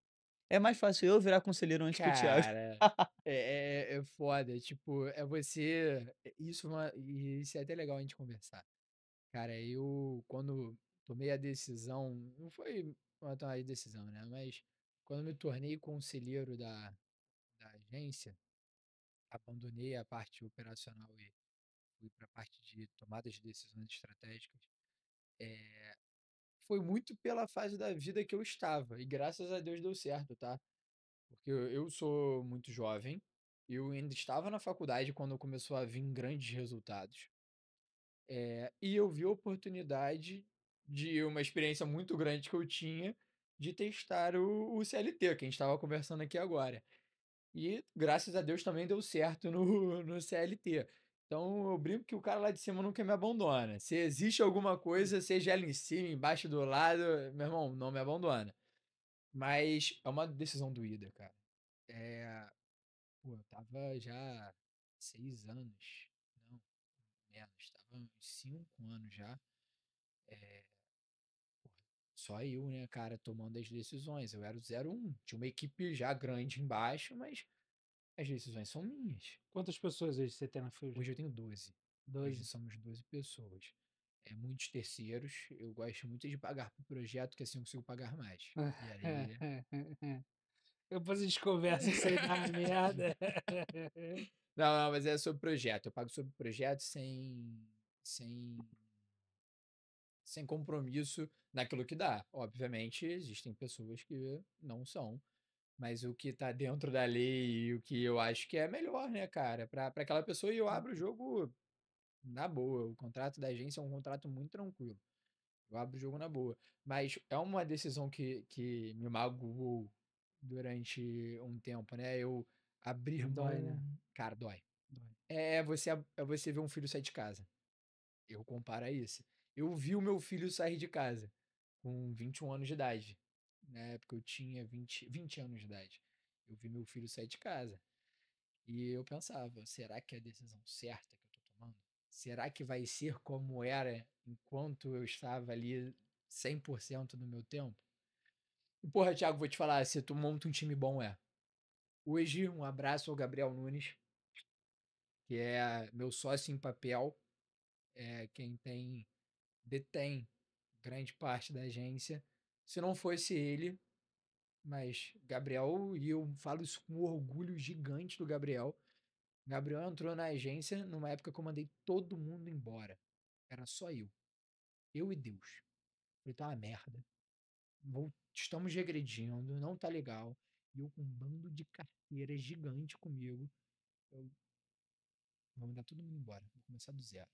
É mais fácil eu virar conselheiro antes que o Thiago. Cara, é foda. Tipo, é você. Isso é até legal a gente conversar. Cara, eu, quando tomei a decisão, não foi uma tomada de decisão, né? Mas quando me tornei conselheiro da agência, abandonei a parte operacional e fui para a parte de tomada de decisões estratégicas. Foi muito pela fase da vida que eu estava, e graças a Deus deu certo, tá? Porque eu sou muito jovem, eu ainda estava na faculdade quando começou a vir grandes resultados. E eu vi a oportunidade de uma experiência muito grande que eu tinha de testar o CLT, que a gente estava conversando aqui agora. E graças a Deus também deu certo no CLT. Então eu brinco que o cara lá de cima nunca me abandona. Se existe alguma coisa, seja ela em cima, embaixo, do lado, meu irmão, não me abandona. Mas é uma decisão doída, cara. É, pô, eu tava já 6 anos, não, menos, tava uns 5 anos já. É, só eu, né, cara, tomando as decisões. Eu era o 01. Tinha uma equipe já grande embaixo, mas as decisões são minhas. Quantas pessoas hoje você tem na Fusion? Hoje eu tenho 12. Hoje 12. somos 12 pessoas. Muitos terceiros. Eu gosto muito de pagar por projeto, que assim eu consigo pagar mais. E aí. Depois a gente conversa sem dar merda. Não, mas é sobre projeto. Eu pago sobre projeto sem, sem compromisso naquilo que dá. Obviamente, existem pessoas que não são. Mas o que tá dentro da lei e o que eu acho que é melhor, né, cara? Pra aquela pessoa, e eu abro o jogo na boa. O contrato da agência é um contrato muito tranquilo. Eu abro o jogo na boa. Mas é uma decisão que me magoou durante um tempo, né? Eu abrir Dói, mão. né? Cara, dói. Dói. É você ver um filho sair de casa. Eu comparo a isso. Eu vi o meu filho sair de casa com 21 anos de idade. Na época eu tinha 20 anos de idade. Eu vi meu filho sair de casa. E eu pensava, será que é a decisão certa que eu tô tomando? Será que vai ser como era enquanto eu estava ali 100% do meu tempo? E porra, Thiago, vou te falar, se tu monta um time bom Hoje, um abraço ao Gabriel Nunes, que é meu sócio em papel, quem detém grande parte da agência. Se não fosse ele, mas Gabriel, e eu falo isso com orgulho gigante do Gabriel. Gabriel entrou na agência numa época que eu mandei todo mundo embora. Era só eu. Eu e Deus. Falei, tá uma merda. Estamos regredindo, não tá legal. E eu com um bando de carteira gigante comigo. Eu vou mandar todo mundo embora. Vou começar do zero.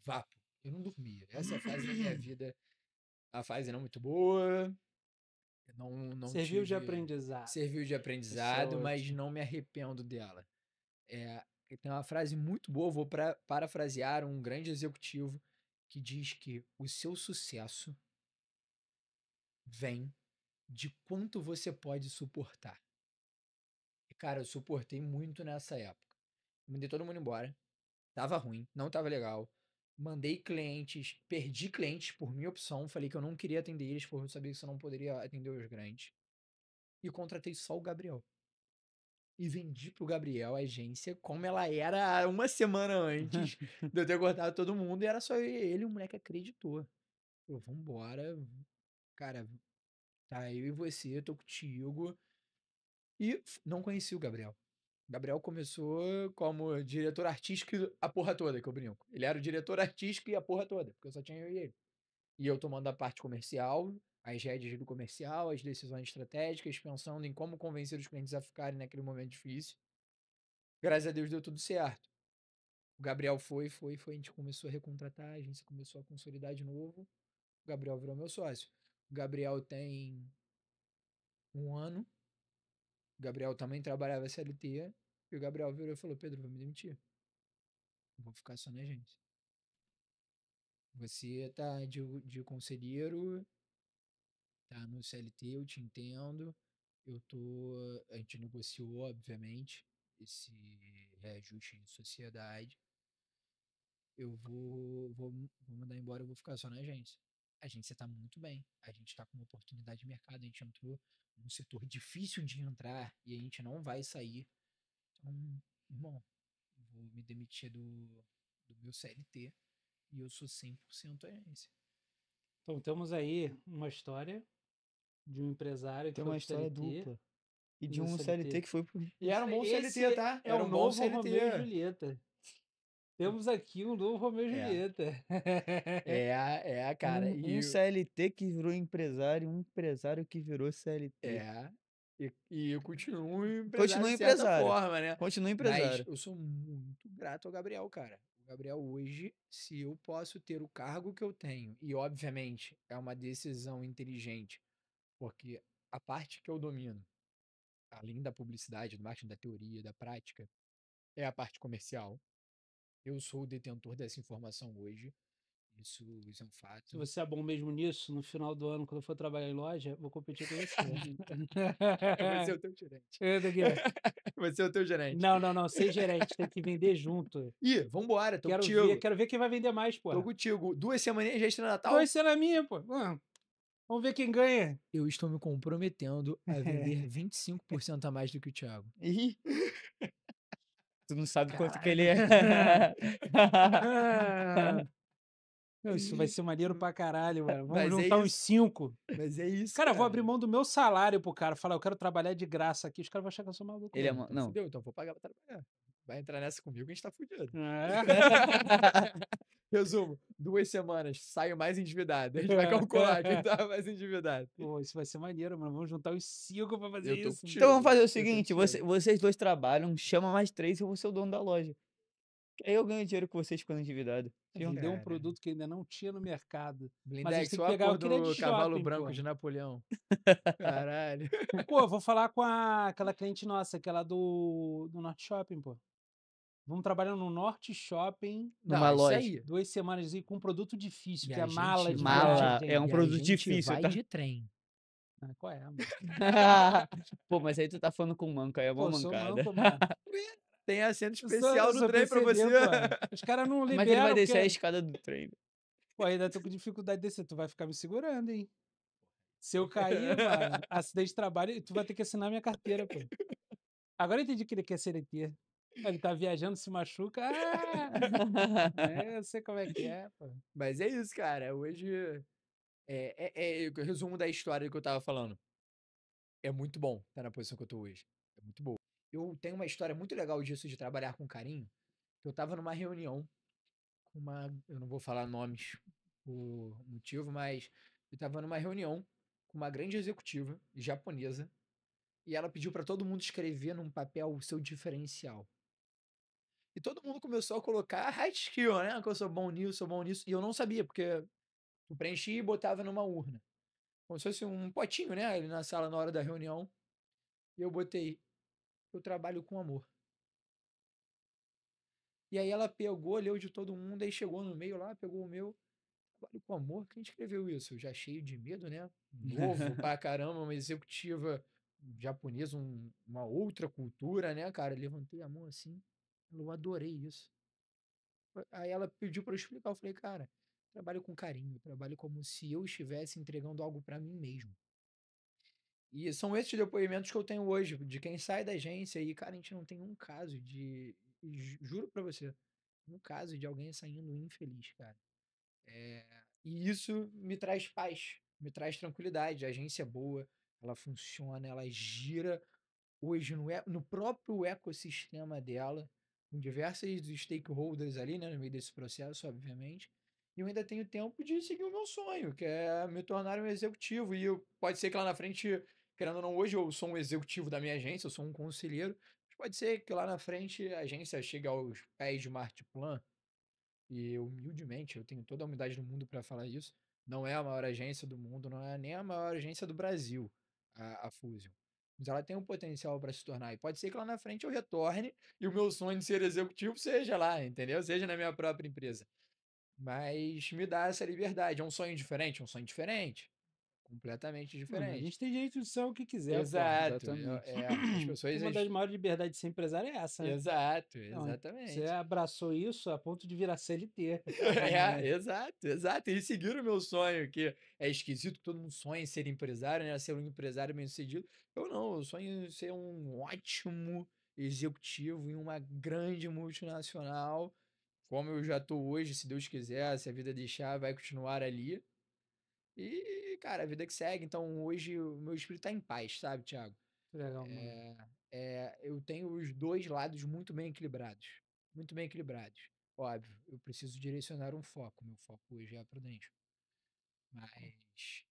Vapo. Eu não dormia. Essa fase da minha vida, a fase não muito boa. Eu não Serviu de tive. aprendizado. Serviu de Isso é aprendizado, mas ótimo. não me arrependo dela. Tem uma frase muito boa, vou parafrasear um grande executivo que diz que o seu sucesso vem de quanto você pode suportar. E, cara, eu suportei muito nessa época. Mandei todo mundo embora. Tava ruim, não tava legal. Mandei clientes, perdi clientes por minha opção. Falei que eu não queria atender eles, porque eu sabia que eu não poderia atender os grandes. E contratei só o Gabriel. E vendi pro Gabriel a agência como ela era uma semana antes de eu ter cortado todo mundo. E era só ele, o moleque acreditou. Falou, vambora, cara, tá eu e você, eu tô contigo. E não conheci o Gabriel. O Gabriel começou como diretor artístico e a porra toda, que eu brinco. Ele era o diretor artístico e a porra toda, porque eu só tinha eu e ele. E eu tomando a parte comercial, as rédeas do comercial, as decisões estratégicas, pensando em como convencer os clientes a ficarem naquele momento difícil. Graças a Deus deu tudo certo. O Gabriel foi, a gente começou a recontratar, a agência começou a consolidar de novo. O Gabriel virou meu sócio. O Gabriel tem 1 ano. O Gabriel também trabalhava CLT. E o Gabriel virou e falou: Pedro, vou me demitir. Eu vou ficar só na agência. Você tá de conselheiro, tá no CLT, eu te entendo. A gente negociou, obviamente, esse reajuste de sociedade. Eu vou mandar embora, eu vou ficar só na agência. A agência tá muito bem. A gente tá com uma oportunidade de mercado. A gente entrou num setor difícil de entrar e a gente não vai sair. Então, irmão, vou me demitir do meu CLT e eu sou 100% agência. Então temos aí uma história de um empresário que Tem foi uma pro história CLT. dupla. E de do um CLT que foi pro. E era um bom Esse CLT, tá? é Era o um bom novo Romeu e CLT. Julieta. Temos aqui um novo Romeu e É. Julieta. Cara. Um CLT que virou empresário, um empresário que virou CLT. E eu continuo um empresário Continua de certa empresário. forma, né? Continua Mas empresário. eu sou muito grato ao Gabriel, cara. O Gabriel hoje, se eu posso ter o cargo que eu tenho, e obviamente é uma decisão inteligente, porque a parte que eu domino, além da publicidade, do marketing, da teoria, da prática, é a parte comercial. Eu sou o detentor dessa informação hoje. Isso é um Se fato. você é bom mesmo nisso, no final do ano, quando eu for trabalhar em loja, eu vou competir com você. Vai ser o teu gerente. Eu daqui, ó. Vai ser o teu gerente. Não. Ser gerente, tem que vender junto. Ih, vambora, tô Quero contigo. ver quem vai vender mais, pô. Tô contigo. 2 semaninhas de extra Natal. 2 sendo a minha, pô. Vamos ver quem ganha. Eu estou me comprometendo a vender 25% a mais do que o Thiago. Ih. Tu não sabe quanto que ele é. Não, isso vai ser maneiro pra caralho, mano. Vamos Mas é juntar uns isso. 5. Mas é isso, Cara, eu vou abrir mão do meu salário pro cara. Falar, eu quero trabalhar de graça aqui. Os caras vão achar que eu sou maluco. Ele é. mesmo. Não. Fudeu, então vou pagar pra trabalhar. Vai entrar nessa comigo, a gente tá fudido. Resumo, 2 semanas, saio mais endividado. A gente vai calcular quem tá mais endividado. Pô, isso vai ser maneiro, mano. Vamos juntar uns 5 pra fazer Eu tô isso. contigo. Então vamos fazer o Eu tô seguinte: contigo. vocês dois trabalham, chama mais 3 e eu vou ser o dono da loja. Aí eu ganho dinheiro com vocês ficando endividado. Vender um Cara. produto que ainda não tinha no mercado. Mas a Blindex, gente tem só que a pegar cor o que ele é de do cavalo shopping, branco pô. de Napoleão. Caralho. Pô, eu vou falar com aquela cliente nossa, aquela do Norte Shopping, pô. Vamos trabalhar no Norte Shopping Numa Não, loja. isso aí. 2 semanas aí com um produto difícil, E que a é mala gente de vai Mala viagem. é um E a produto gente difícil, vai tá? de trem. Qual é, mano? Pô, mas aí tu tá falando com manco, aí é Pô, uma eu sou mancada. manco, mano. Tem assento Eu especial no sou trem pra PCD, você. pô. Os caras não Como é que ele vai liberam, descer a porque... escada do trem? Pô, ainda tô com dificuldade de descer. Tu vai ficar me segurando, hein? Se eu cair, mano, acidente de trabalho, tu vai ter que assinar minha carteira, pô. Agora eu entendi que ele quer CLT. Ele tá viajando, se machuca. Eu sei como é que é, pô. Mas é isso, cara. Hoje o resumo da história que eu tava falando. É muito bom estar na posição que eu tô hoje. É muito boa. Eu tenho uma história muito legal disso de trabalhar com carinho. Que eu tava numa reunião com uma. Eu não vou falar nomes por motivo, mas eu tava numa reunião com uma grande executiva japonesa. E ela pediu pra todo mundo escrever num papel o seu diferencial. E todo mundo começou a colocar high skill, né? Que eu sou bom nisso, sou bom nisso. E eu não sabia, porque eu preenchia e botava numa urna. Como se fosse um potinho, né? Ali na sala na hora da reunião. E eu botei, eu trabalho com amor. E aí ela pegou, leu de todo mundo, aí chegou no meio lá, pegou o meu. Trabalho com amor? Quem escreveu isso? Eu já cheio de medo, né? Novo pra caramba, uma executiva japonesa, uma outra cultura, né, cara? Levantei a mão assim. Eu adorei isso. Aí ela pediu pra eu explicar. Eu falei, cara, trabalho com carinho, trabalho como se eu estivesse entregando algo pra mim mesmo. E são esses depoimentos que eu tenho hoje, de quem sai da agência e, cara, a gente não tem um caso de. Juro pra você, um caso de alguém saindo infeliz, cara. E isso me traz paz, me traz tranquilidade. A agência é boa, ela funciona, ela gira hoje no próprio ecossistema dela, com diversos stakeholders ali, né, no meio desse processo, obviamente. E eu ainda tenho tempo de seguir o meu sonho, que é me tornar um executivo. Pode ser que lá na frente, querendo ou não, hoje eu sou um executivo da minha agência, eu sou um conselheiro. Mas pode ser que lá na frente a agência chegue aos pés de Martiplan. E humildemente, eu tenho toda a humildade do mundo para falar isso. Não é a maior agência do mundo, não é nem a maior agência do Brasil, a Fusion. Mas ela tem um potencial para se tornar. E pode ser que lá na frente eu retorne e o meu sonho de ser executivo seja lá, entendeu? Seja na minha própria empresa. Mas me dá essa liberdade. É um sonho diferente? Um sonho diferente. Completamente Mano, a diferente. gente tem direito de ser o que quiser, pô. Exato. Exatamente. As pessoas. Uma das maiores liberdades de ser empresário é essa, né? Exato, Então, exatamente. você abraçou isso a ponto de virar CLT. Exato. E seguir o meu sonho, que é esquisito, todo mundo sonha em ser empresário, né? Ser um empresário bem-sucedido. Eu não, eu sonho em ser um ótimo executivo em uma grande multinacional como eu já tô hoje, se Deus quiser, se a vida deixar, vai continuar ali. E, cara, a vida que segue. Então, hoje, o meu espírito tá em paz, sabe, Thiago? Que legal, mano. Eu tenho os dois lados muito bem equilibrados. Muito bem equilibrados. Óbvio, eu preciso direcionar um foco. Meu foco hoje é a Prudential. Mas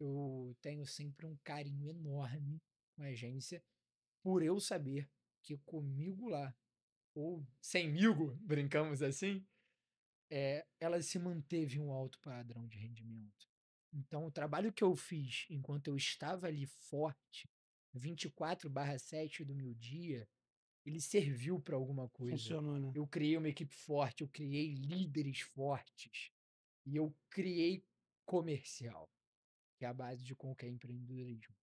eu tenho sempre um carinho enorme com a agência por eu saber que comigo lá, ou semigo, brincamos assim, ela se manteve um alto padrão de rendimento. Então, o trabalho que eu fiz enquanto eu estava ali forte, 24/7 do meu dia, ele serviu para alguma coisa. Funcionou, né? Eu criei uma equipe forte, eu criei líderes fortes e eu criei comercial, que é a base de qualquer empreendedorismo.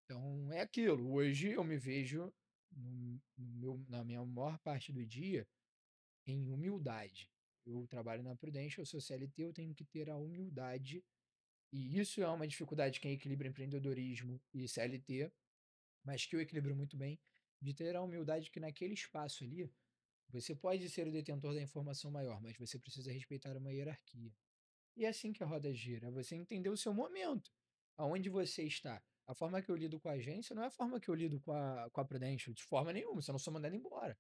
Então, é aquilo. Hoje eu me vejo na minha maior parte do dia em humildade. Eu trabalho na Prudential, eu sou CLT, eu tenho que ter a humildade, e isso é uma dificuldade quem equilibra empreendedorismo e CLT, mas que eu equilibro muito bem, de ter a humildade que naquele espaço ali, você pode ser o detentor da informação maior, mas você precisa respeitar uma hierarquia. E é assim que a roda gira, é você entender o seu momento, aonde você está. A forma que eu lido com a agência não é a forma que eu lido com a Prudential, de forma nenhuma, se eu não sou mandado embora.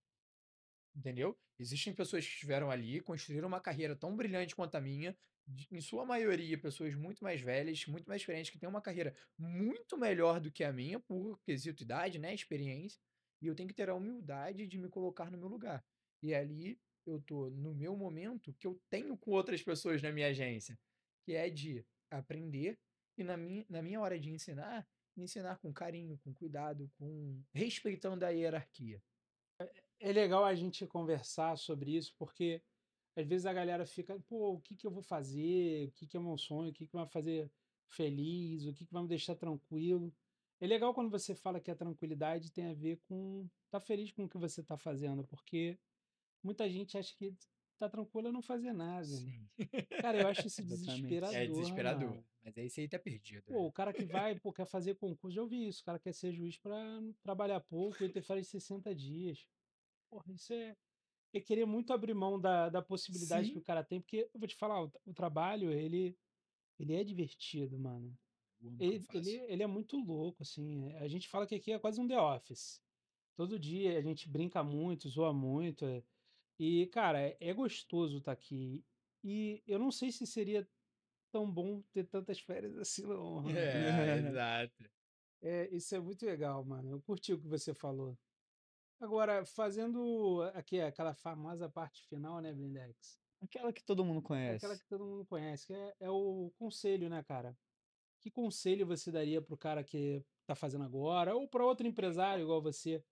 Entendeu? Existem pessoas que estiveram ali, construíram uma carreira tão brilhante quanto a minha, em sua maioria, pessoas muito mais velhas, muito mais experientes, que têm uma carreira muito melhor do que a minha, por quesito idade, né, experiência, e eu tenho que ter a humildade de me colocar no meu lugar. E ali eu tô no meu momento que eu tenho com outras pessoas na minha agência, que é de aprender e na minha hora de ensinar, ensinar com carinho, com cuidado, com respeitando a hierarquia. É legal a gente conversar sobre isso, porque às vezes a galera fica, pô, o que que eu vou fazer? O que que é meu sonho? O que que vai me fazer feliz? O que que vai me deixar tranquilo? É legal quando você fala que a tranquilidade tem a ver com tá feliz com o que você tá fazendo, porque muita gente acha que tá tranquilo é não fazer nada. Sim. Cara, eu acho isso Exatamente. É desesperador, desesperador, mano. mas aí esse aí tá perdido, Pô, né. o cara que vai, pô, quer fazer concurso, já ouvi isso, o cara quer ser juiz para trabalhar pouco e ter férias de 60 dias. Porra, isso é querer muito abrir mão da possibilidade que o Sim. cara tem, porque eu vou te falar, o trabalho, ele é divertido, mano. Eu amo o que eu Ele faço. ele é muito louco, assim, a gente fala que aqui é quase um The Office. Todo dia a gente brinca muito, zoa muito, e cara, é gostoso estar aqui. E eu não sei se seria tão bom ter tantas férias assim não, mano. É, exato. Isso é muito legal, mano, eu curti o que você falou. Agora, fazendo aqui aquela famosa parte final, né, Blindex? Aquela que todo mundo É aquela conhece. que todo mundo conhece, que é o conselho, né, cara? Que conselho você daria pro cara que tá fazendo agora, ou para outro empresário igual você,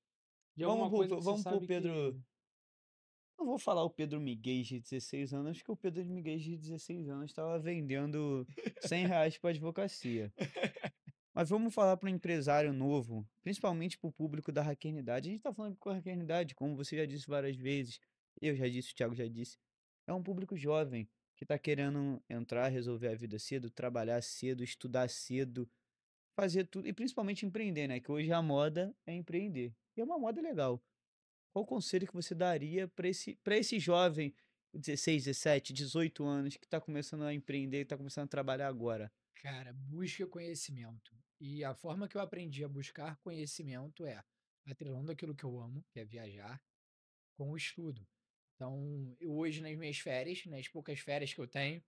de alguma coisa que você Vamos pro sabe Pedro. que Não vou falar o Pedro Miguel de 16 anos, que o Pedro Miguel de 16 anos estava vendendo R$ 100 para advocacia. Mas vamos falar para um empresário novo, principalmente para o público da Hackernidade. A gente está falando com a Hackernidade, como você já disse várias vezes, eu já disse, o Thiago já disse. É um público jovem que está querendo entrar, resolver a vida cedo, trabalhar cedo, estudar cedo, fazer tudo, e principalmente empreender, né? Que hoje a moda é empreender. E é uma moda legal. Qual o conselho que você daria para esse jovem, 16, 17, 18 anos, que está começando a empreender, que está começando a trabalhar agora? Cara, busca conhecimento. E a forma que eu aprendi a buscar conhecimento é atrelando aquilo que eu amo, que é viajar, com o estudo. Então, eu hoje nas minhas férias, nas poucas férias que eu tenho,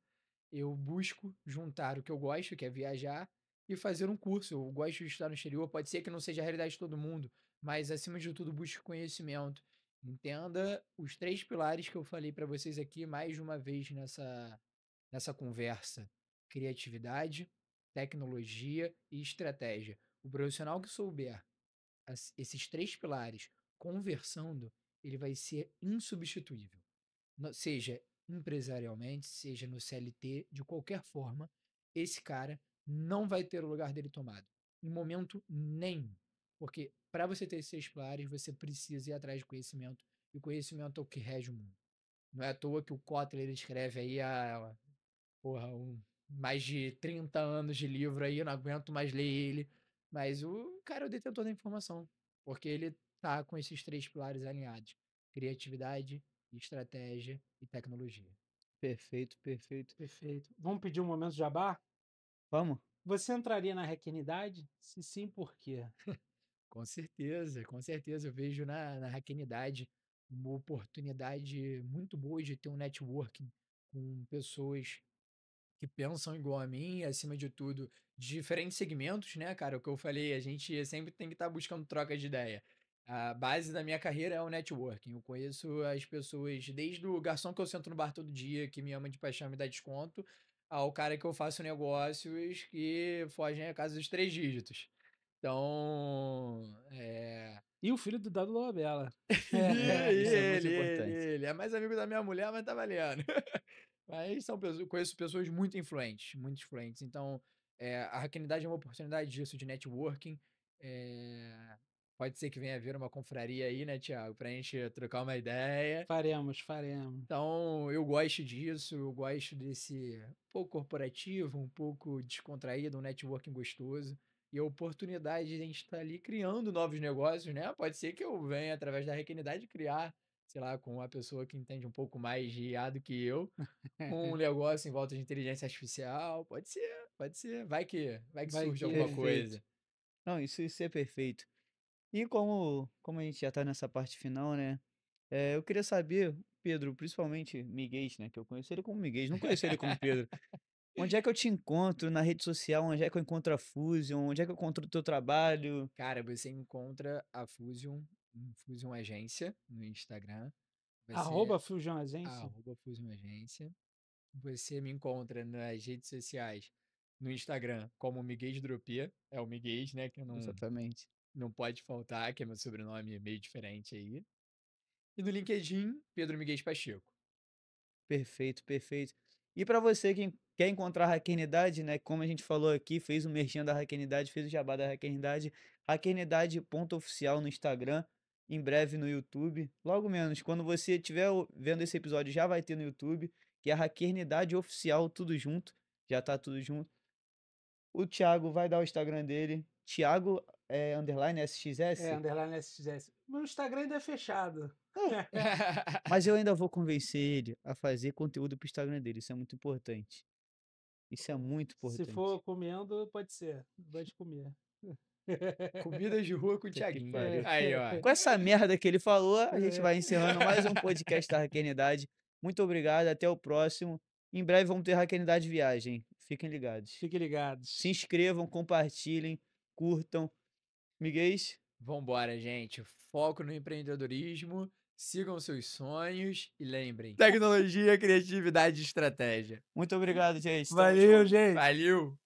eu busco juntar o que eu gosto, que é viajar, e fazer um curso. Eu gosto de estudar no exterior, pode ser que não seja a realidade de todo mundo, mas acima de tudo busque conhecimento. Entenda os três pilares que eu falei para vocês aqui mais de uma vez nessa conversa: criatividade, tecnologia e estratégia. O profissional que souber esses três pilares conversando, ele vai ser insubstituível. Seja empresarialmente, seja no CLT, de qualquer forma, esse cara não vai ter o lugar dele tomado. Em momento nenhum. Porque para você ter esses três pilares, você precisa ir atrás de conhecimento. E conhecimento é o que rege o mundo. Não é à toa que o Kotler ele escreve aí porra, mais de 30 anos de livro aí, eu não aguento mais ler ele. Mas o cara é o detentor da informação. Porque ele tá com esses três pilares alinhados: criatividade, estratégia e tecnologia. Perfeito, perfeito. Perfeito. Vamos pedir um momento jabá? Vamos? Você entraria na Hacknidade? Se sim, por quê? Com certeza, com certeza. Eu vejo na Hacknidade uma oportunidade muito boa de ter um networking com pessoas que pensam igual a mim, e, acima de tudo, de diferentes segmentos, né, cara? O que eu falei, a gente sempre tem que estar buscando troca de ideia. A base da minha carreira é o networking. Eu conheço as pessoas, desde o garçom que eu sento no bar todo dia, que me ama de paixão e me dá desconto, ao cara que eu faço negócios que fogem a casa dos 3 dígitos. Então, E o filho do Dado Dolabella. Isso é muito importante. ele é mais amigo da minha mulher, mas tá valendo. Mas conheço pessoas muito influentes, muito influentes. Então, a Hacknidade é uma oportunidade disso, de networking. Pode ser que venha a vir uma confraria aí, né, Thiago, pra gente trocar uma ideia. Faremos, faremos. Então, eu gosto disso, eu gosto desse um pouco corporativo, um pouco descontraído, um networking gostoso. E a oportunidade de a gente estar ali criando novos negócios, né? Pode ser que eu venha, através da Hacknidade, criar, sei lá, com uma pessoa que entende um pouco mais de IA do que eu, um negócio em volta de inteligência artificial. Pode ser, pode ser. Vai que Vai surge que- alguma Perfeito. coisa. Não, isso é perfeito. E como a gente já tá nessa parte final, né? Eu queria saber, Pedro, principalmente Miguel, né? Que eu conheço ele como Miguel, não conheço ele como Pedro. Onde é que eu te encontro na rede social? Onde é que eu encontro a Fusion? Onde é que eu encontro o teu trabalho? Cara, você encontra a Fusion Agência no Instagram. Vai Arroba ser Fusion Agência. @Fusion Agência. Você me encontra nas redes sociais, no Instagram, como Miguel Dropia. É o Miguel, né? Que Exatamente. não pode faltar, que é meu sobrenome meio diferente aí. E no LinkedIn, Pedro Miguel Pacheco. Perfeito, perfeito. E para você que quer encontrar a Hacknidade, né, como a gente falou aqui, fez o merchan da Hacknidade, fez o jabá da Hacknidade, hacknidade.oficial no Instagram, em breve no YouTube. Logo menos, quando você estiver vendo esse episódio, já vai ter no YouTube, que é a Hacknidade Oficial, tudo junto, já tá tudo junto. O Thiago vai dar o Instagram dele, Thiago underline SXS, Underline SXS. Meu Instagram ainda é fechado. mas eu ainda vou convencer ele a fazer conteúdo pro Instagram dele, isso é muito importante. Isso é muito Se importante. for comendo, pode ser. Pode comer. Comidas de rua com o Puta que Thiaguinho. pariu. Aí, ó. Com essa merda que ele falou, a gente vai encerrando mais um podcast da Hacknidade. Muito obrigado, até o próximo. Em breve vamos ter Hacknidade Viagem. Fiquem ligados. Fiquem ligados. Se inscrevam, compartilhem, curtam. Miguel, Vambora, gente. Foco no empreendedorismo, sigam seus sonhos e lembrem: tecnologia, criatividade e estratégia. muito obrigado, gente. Tamo Valeu, junto. gente. Valeu!